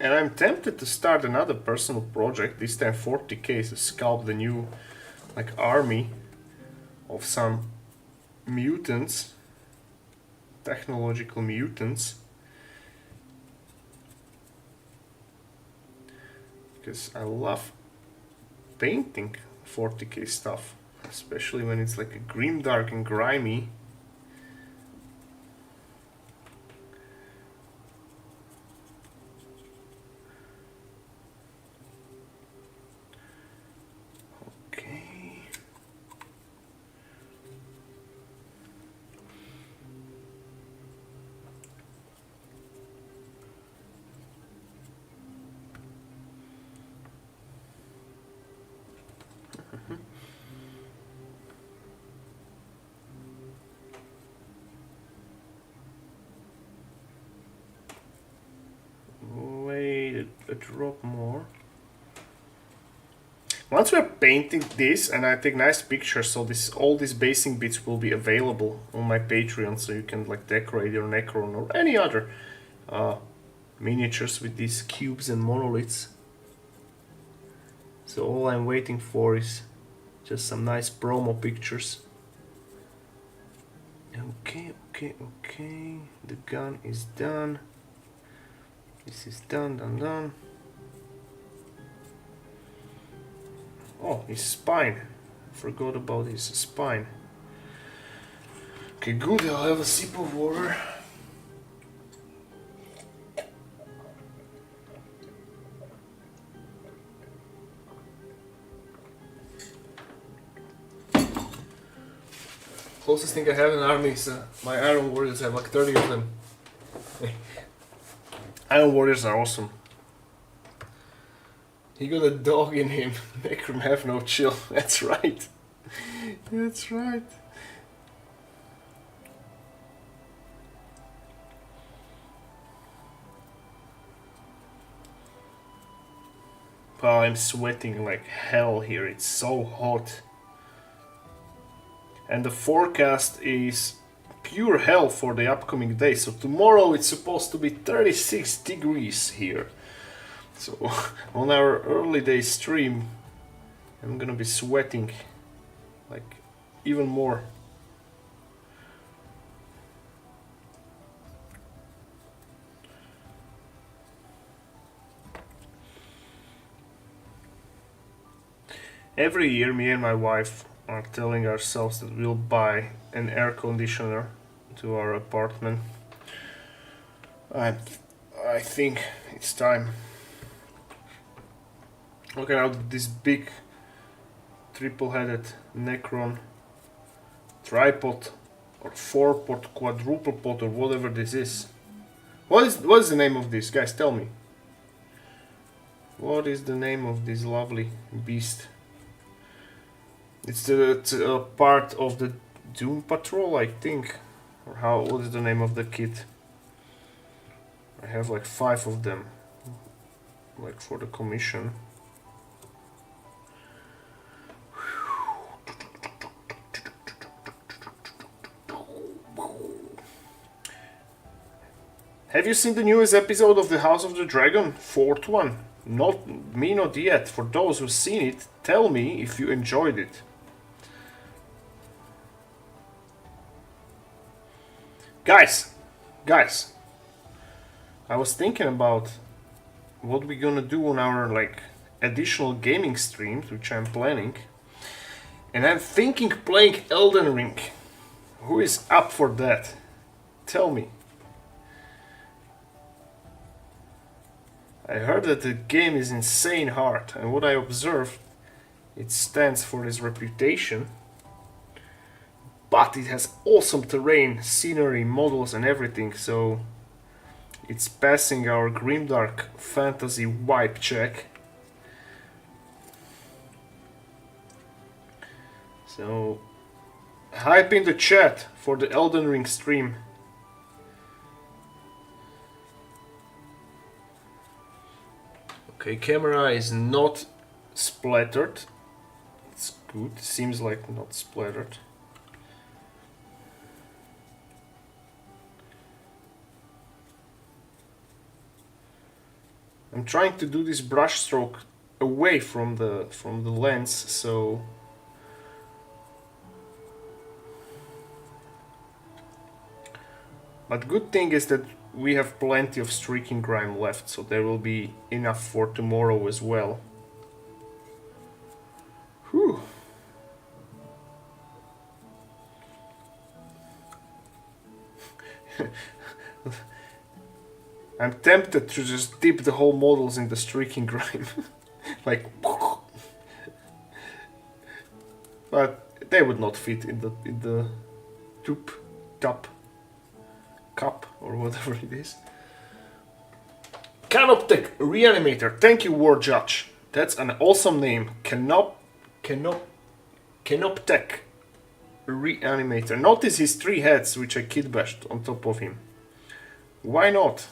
And I'm tempted to start another personal project, this time 40k, to sculpt the new like army of some mutants, technological mutants. Because I love painting 40k stuff, especially when it's like a grimdark and grimy. Okay. Wait a drop more. Once we're painting this and I take nice pictures, so all these basing bits will be available on my Patreon, so you can like decorate your Necron or any other miniatures with these cubes and monoliths. So all I'm waiting for is just some nice promo pictures. Okay. The gun is done. This is done. Oh, his spine. Forgot about his spine. Okay, good. I'll have a sip of water. Closest thing I have in the army is my Iron Warriors. I have like 30 of them. Iron Warriors are awesome. He got a dog in him. Necron have no chill. That's right. That's right. Well, I'm sweating like hell here. It's so hot. And the forecast is pure hell for the upcoming day. So tomorrow it's supposed to be 36 degrees here. So on our early day stream, I'm gonna be sweating like even more. Every year me and my wife are telling ourselves that we'll buy an air conditioner to our apartment. I think it's time. Okay, now this big triple-headed Necron tripod or 4-pot, quadruple pot, or whatever this is. What is the name of this, guys? Tell me. What is the name of this lovely beast? It's a part of the Doom Patrol, I think. Or what is the name of the kit? I have like 5 of them, like for the commission. Have you seen the newest episode of the House of the Dragon? 4th one? Not yet. For those who've seen it, tell me if you enjoyed it. Guys, I was thinking about what we're gonna do on our like additional gaming streams, which I'm planning, and I'm thinking playing Elden Ring. Who is up for that? Tell me. I heard that the game is insane hard, and what I observed, it stands for its reputation. But it has awesome terrain, scenery, models and everything, so it's passing our grimdark fantasy wipe check. So hype in the chat for the Elden Ring stream. Okay, camera is not splattered. It's good, seems like not splattered. I'm trying to do this brush stroke away from the lens, so but good thing is that we have plenty of streaking grime left, so there will be enough for tomorrow as well. Whew. I'm tempted to just dip the whole models in the streaking grime. Like, but they would not fit in the tube, cup, or whatever it is. Canoptech Reanimator. Thank you, War Judge. That's an awesome name. Canoptech Reanimator. Notice his 3 heads, which I kid bashed on top of him. Why not?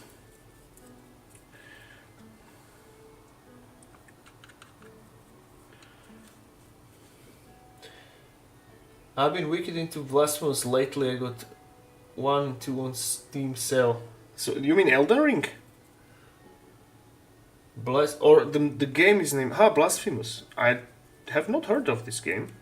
I've been wicked into Blasphemous lately. I got 1, 2 on Steam sale. So you mean Elden Ring? Or the game is named Blasphemous. I have not heard of this game.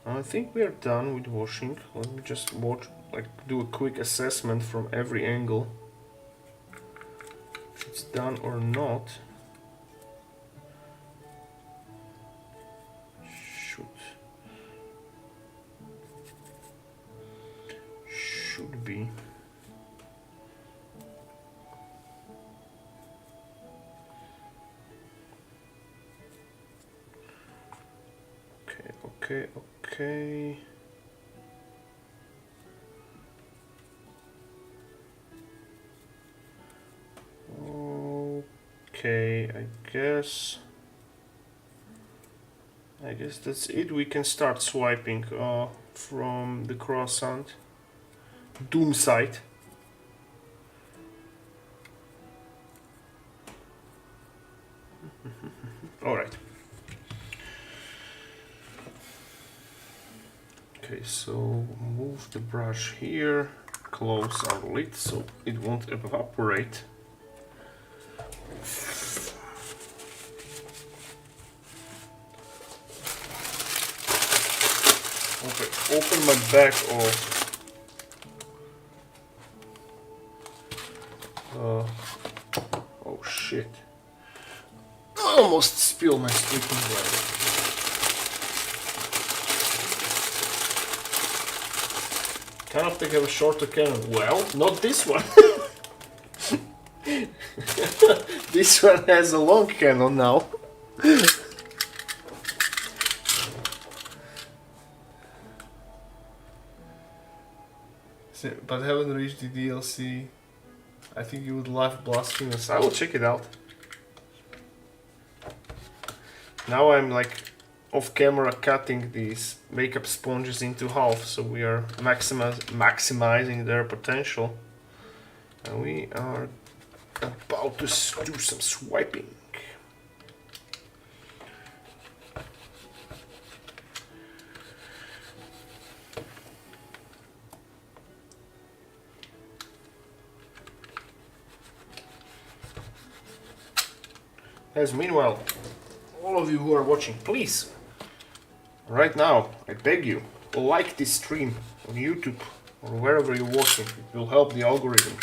I think we are done with washing. Let me just do a quick assessment from every angle. If it's done or not. Should be. Okay. Okay, I guess that's it. We can start swiping from the croissant Doom site. All right. Okay, so move the brush here, close our lid so it won't evaporate. Open my bag of oh shit. I almost spilled my sleeping bag. Kind of think I have a shorter cannon. Well, not this one. This one has a long cannon now. But I haven't reached the DLC. I think you would love Blasphemous. I will check it out. Now I'm like off camera cutting these makeup sponges into half, so we are maximizing their potential. And we are about to do some swiping. As meanwhile, all of you who are watching, please, right now, I beg you, like this stream on YouTube or wherever you're watching. It will help the algorithm.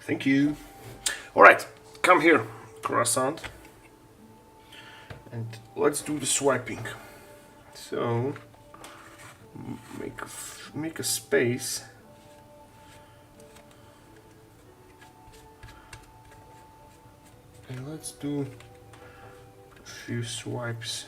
Thank you. Alright, come here, croissant. And let's do the swiping. So, make a space. And let's do a few swipes.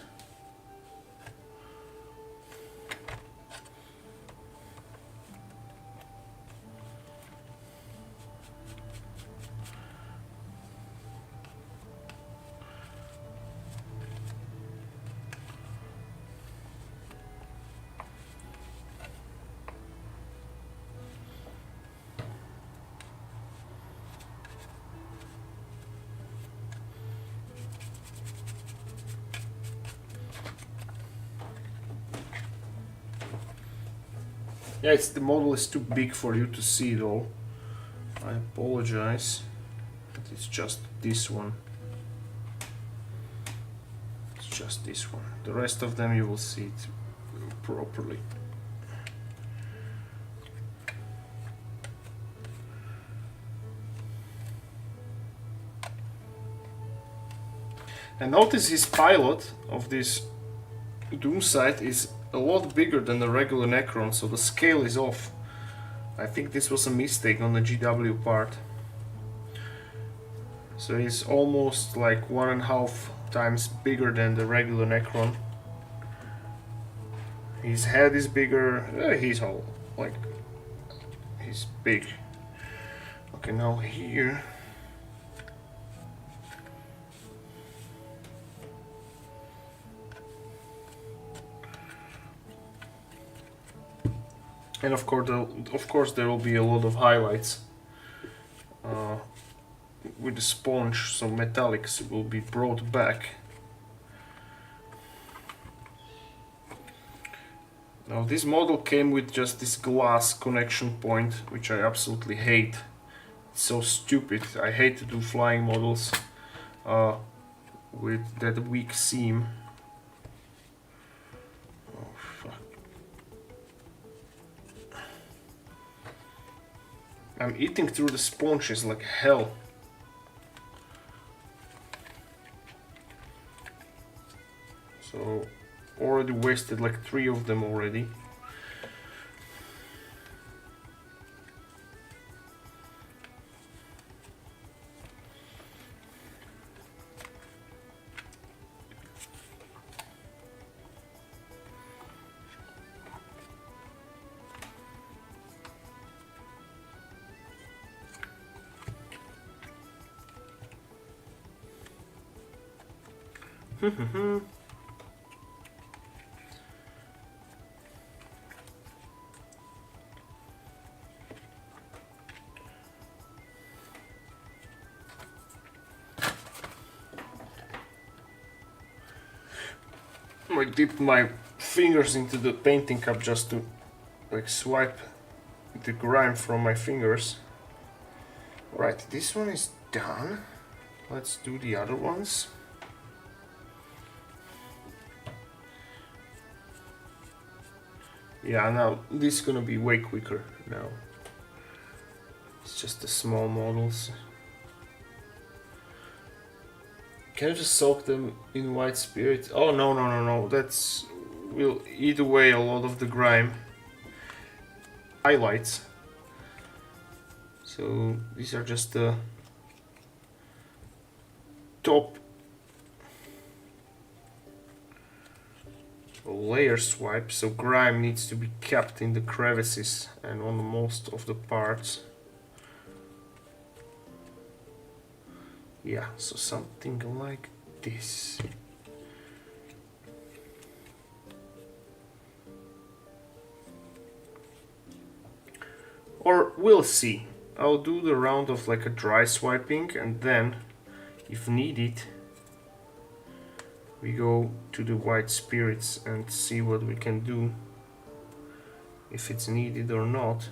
Yeah, the model is too big for you to see it all. I apologize. But it's just this one. It's just this one. The rest of them you will see it properly. And notice his pilot of this Doomsite is a lot bigger than the regular Necron, so the scale is off. I think this was a mistake on the GW part. So he's almost like 1.5 times bigger than the regular Necron. His head is bigger, he's all like, he's big. Okay, now here. And of course there will be a lot of highlights with the sponge, so metallics will be brought back. Now this model came with just this glass connection point, which I absolutely hate. It's so stupid. I hate to do flying models with that weak seam. Oh fuck. I'm eating through the sponges like hell. So already wasted like 3 of them already. I dipped my fingers into the painting cup just to like swipe the grime from my fingers. Right, this one is done. Let's do the other ones. Yeah, now this is gonna be way quicker now. It's just the small models. Can I just soak them in white spirit? Oh no, that's will eat away a lot of the grime. Highlights. So these are just the top layer swipe, so grime needs to be kept in the crevices and on most of the parts. Yeah, so something like this. Or we'll see. I'll do the round of like a dry swiping, and then, if needed, we go to the white spirits and see what we can do, if it's needed or not.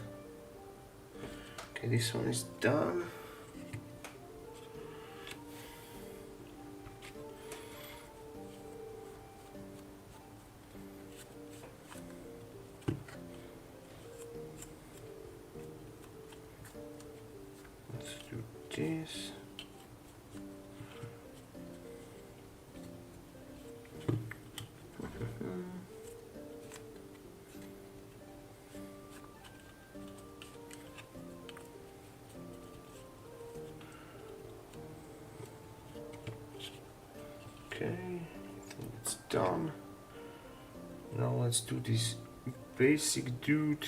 Okay, this one is done. Let's do this. Okay, I think it's done. Now let's do this basic dude.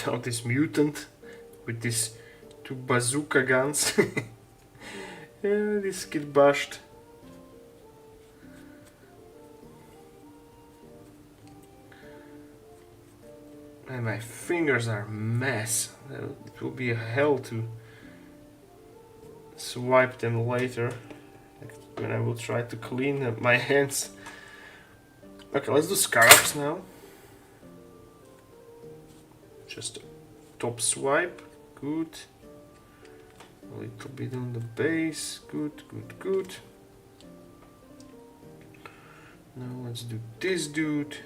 Now this mutant with these 2 bazooka guns. Yeah, this get bashed. And my fingers are a mess. It will be a hell to swipe them later, like when I will try to clean up my hands. Okay, let's do scarabs now. Just top swipe, good. A little bit on the base, good, good, good. Now let's do this dude.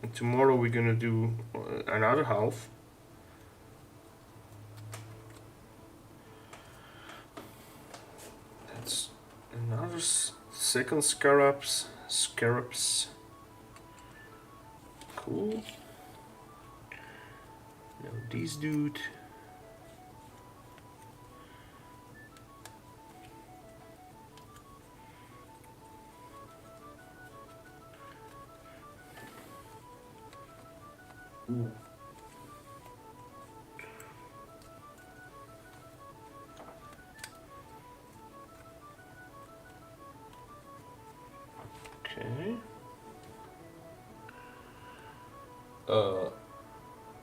And tomorrow we're gonna do another half. That's another second scarabs. Cool. Now this dude. Ooh. Okay.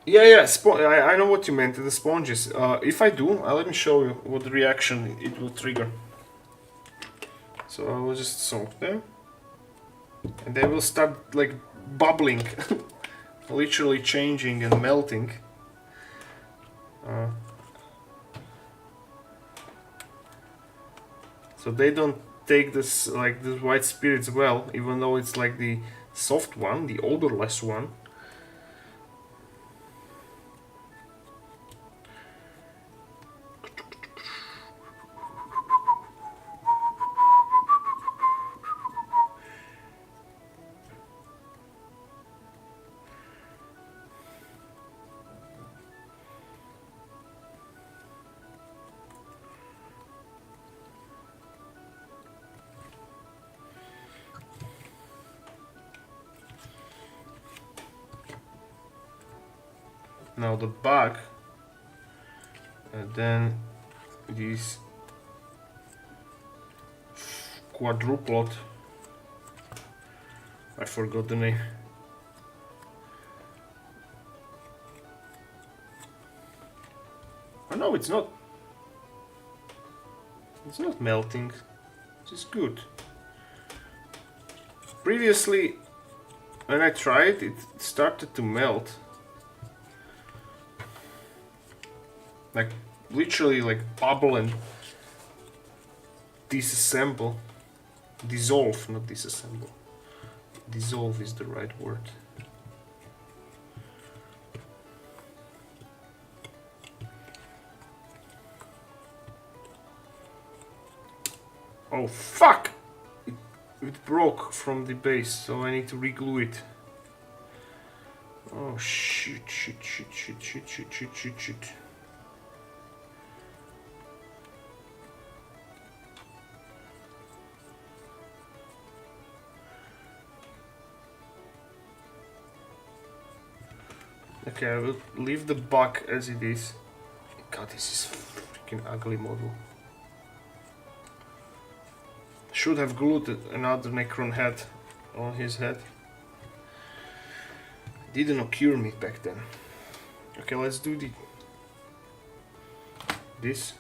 Yeah. I know what you meant. The sponges. If I do, let me show you what reaction it will trigger. So I will just soak them, and they will start like bubbling, literally changing and melting. So they don't take this like the white spirits well, even though it's like the soft one, the odorless one. Now the back, and then these quadruplet. I forgot the name. Oh no, it's not. It's not melting. It's good. Previously, when I tried, it started to melt. Like literally like bubble and disassemble. Dissolve, not disassemble. Dissolve is the right word. Oh fuck! It broke from the base, so I need to reglue it. Oh shit. Okay, I will leave the back as it is. God, this is freaking ugly model. Should have glued another Necron head on his head. Didn't occur me back then. Okay, let's do this.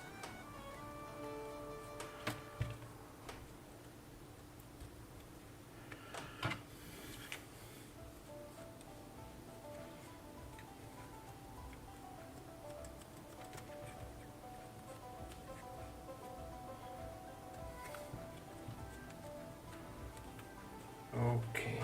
Okay.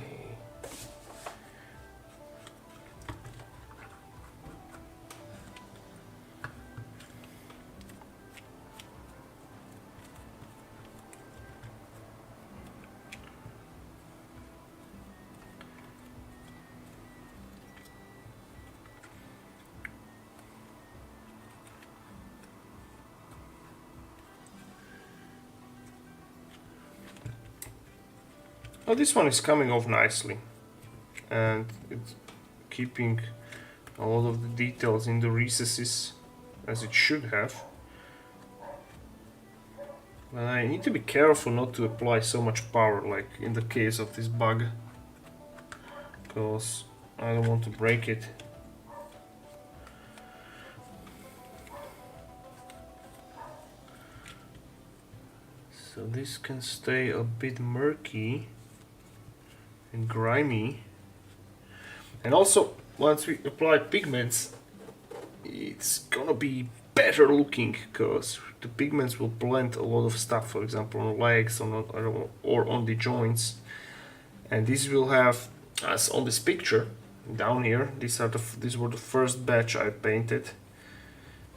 Oh, this one is coming off nicely, and it's keeping a lot of the details in the recesses as it should have. But I need to be careful not to apply so much power, like in the case of this bug, because I don't want to break it. So this can stay a bit murky and grimy. And also, once we apply pigments, it's gonna be better looking, because the pigments will blend a lot of stuff, for example on legs or on the joints. And this will have, as on this picture down here, these were the first batch I painted.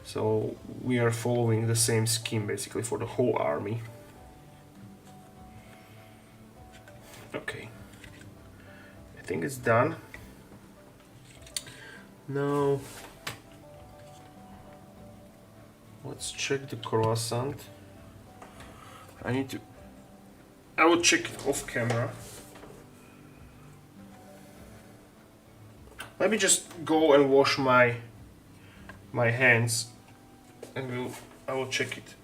So we are following the same scheme basically for the whole army. Okay, I think it's done. Now let's check the croissant. I will check it off camera. Let me just go and wash my hands, and I will check it.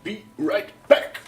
Be right back.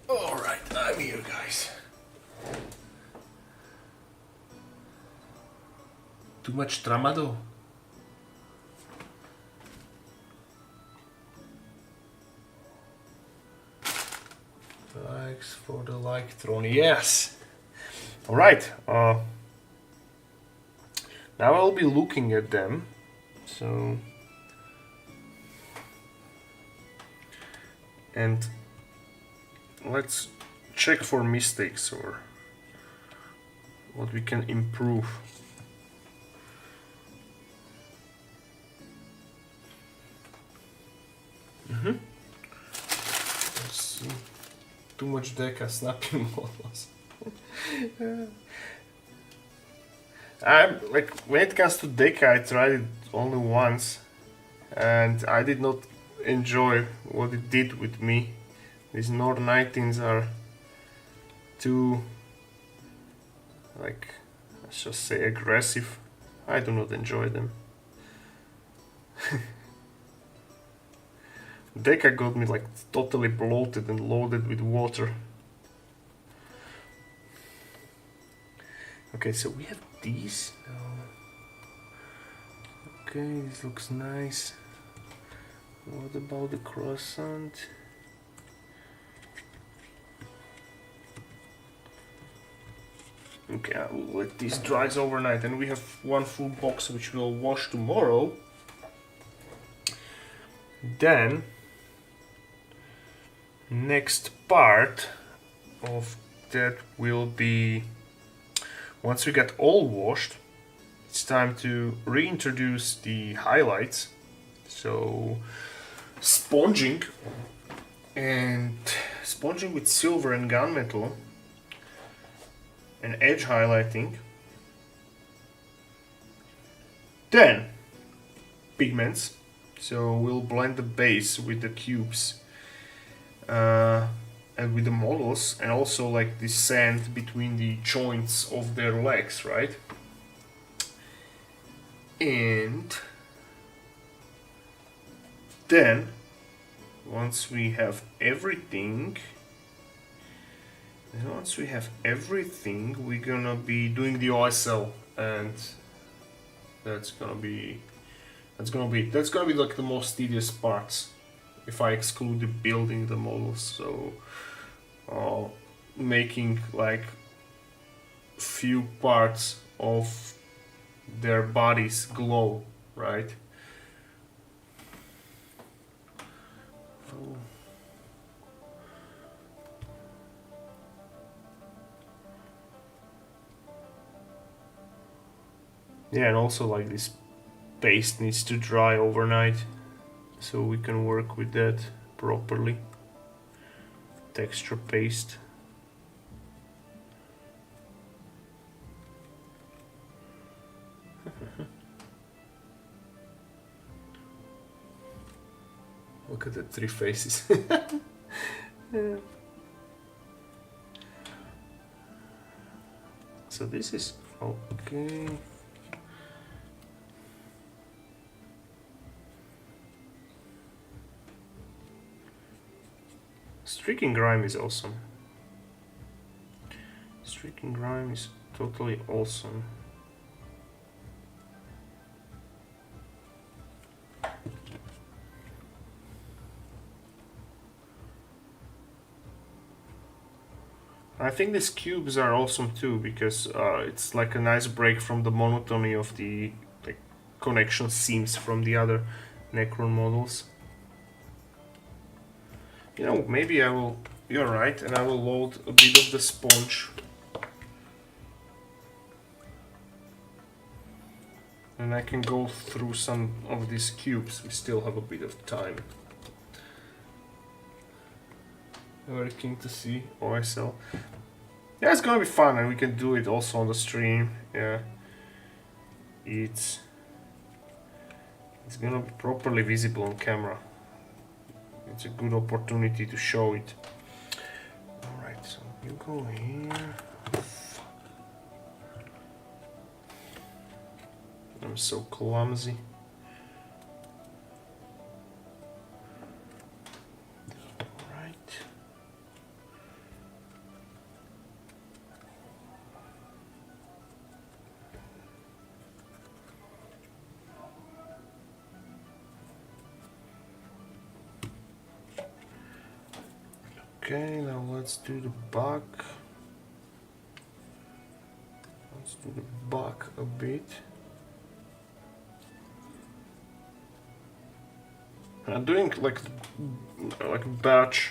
Alright, I'm here, guys. Too much tramado? Likes for the Lyctron, yes! Alright, now I'll be looking at them, so... And let's check for mistakes or what we can improve. Let's see. Too much deca snapping models. I'm like, when it comes to deca, I tried it only once, and I did not enjoy what it did with me. These Nord 19s are too, like, let's just say aggressive. I do not enjoy them. Deca got me like totally bloated and loaded with water. Okay, so we have these now. Okay, this looks nice. What about the croissant? Okay, I will let these dry overnight, and we have one full box which we'll wash tomorrow. Then, next part of that will be, once we get all washed, it's time to reintroduce the highlights. So, sponging with silver and gunmetal, and edge highlighting. Then pigments, so we'll blend the base with the cubes and with the models, and also like the sand between the joints of their legs, right? And then once we have everything, we're gonna be doing the OSL, and that's gonna be like the most tedious parts, if I exclude the building the models. So making like few parts of their bodies glow, right? Yeah, and also like this paste needs to dry overnight so we can work with that properly. Texture paste. Look at the three faces. Yeah. So this is okay. Streaking grime is awesome. Streaking grime is totally awesome. I think these cubes are awesome too, because it's like a nice break from the monotony of the like connection seams from the other Necron models. You know, maybe I will, you're right, and I will load a bit of the sponge. And I can go through some of these cubes. We still have a bit of time. Very keen to see OSL. Yeah, it's gonna be fun, and we can do it also on the stream. Yeah, it's gonna be properly visible on camera. It's a good opportunity to show it. All right, so you go here. I'm so clumsy. Okay, now let's do the back. Let's do the back a bit. I'm doing like batch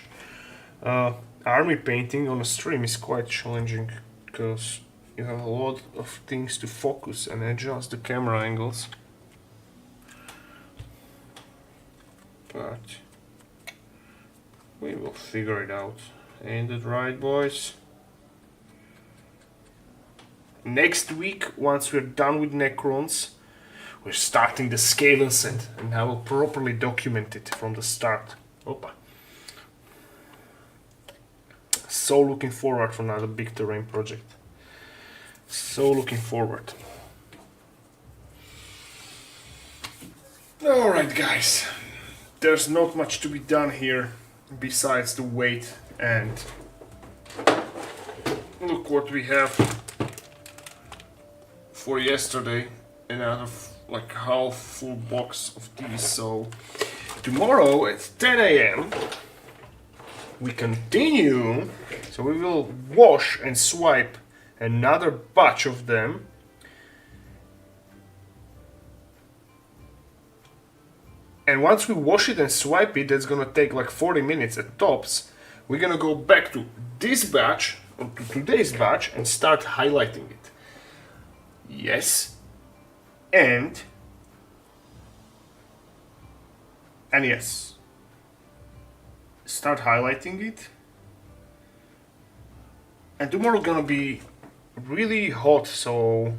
army painting on a stream is quite challenging, because you have a lot of things to focus and adjust the camera angles. But we will figure it out. Ain't it right, boys? Next week, once we're done with Necrons, we're starting the Skaven set, and I will properly document it from the start. Opa. So looking forward for another big terrain project. So looking forward. Alright guys, there's not much to be done here besides the weight, and look what we have for yesterday. Another like half full box of these. So tomorrow at 10 AM we continue. So we will wash and swipe another batch of them. And once we wash it and swipe it, that's gonna take like 40 minutes at tops. We're gonna go back to this batch, or to today's batch, and start highlighting it. Yes. And yes. Start highlighting it. And tomorrow gonna be really hot, so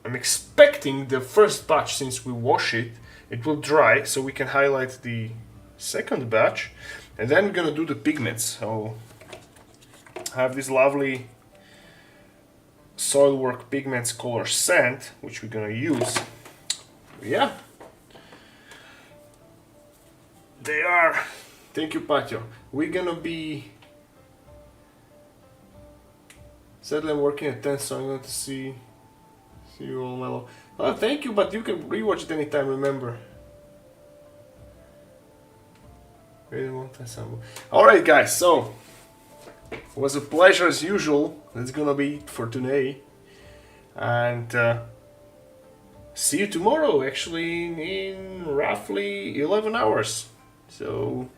I'm expecting the first batch, since we wash it, it will dry, so we can highlight the second batch, and then we're gonna do the pigments. So I have this lovely Soilwork Pigments color sand, which we're gonna use. Yeah. They are. Thank you, Patio. We're gonna be... Sadly, I'm working at 10, so I'm going to see you all mellow. Well, thank you, but you can rewatch it anytime, remember. Alright guys, so it was a pleasure as usual. That's gonna be it for today. And see you tomorrow, actually in roughly 11 hours. So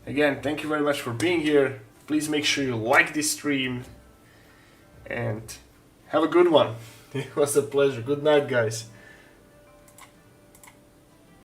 again, thank you very much for being here. Please make sure you like this stream and have a good one. It was a pleasure. Good night, guys.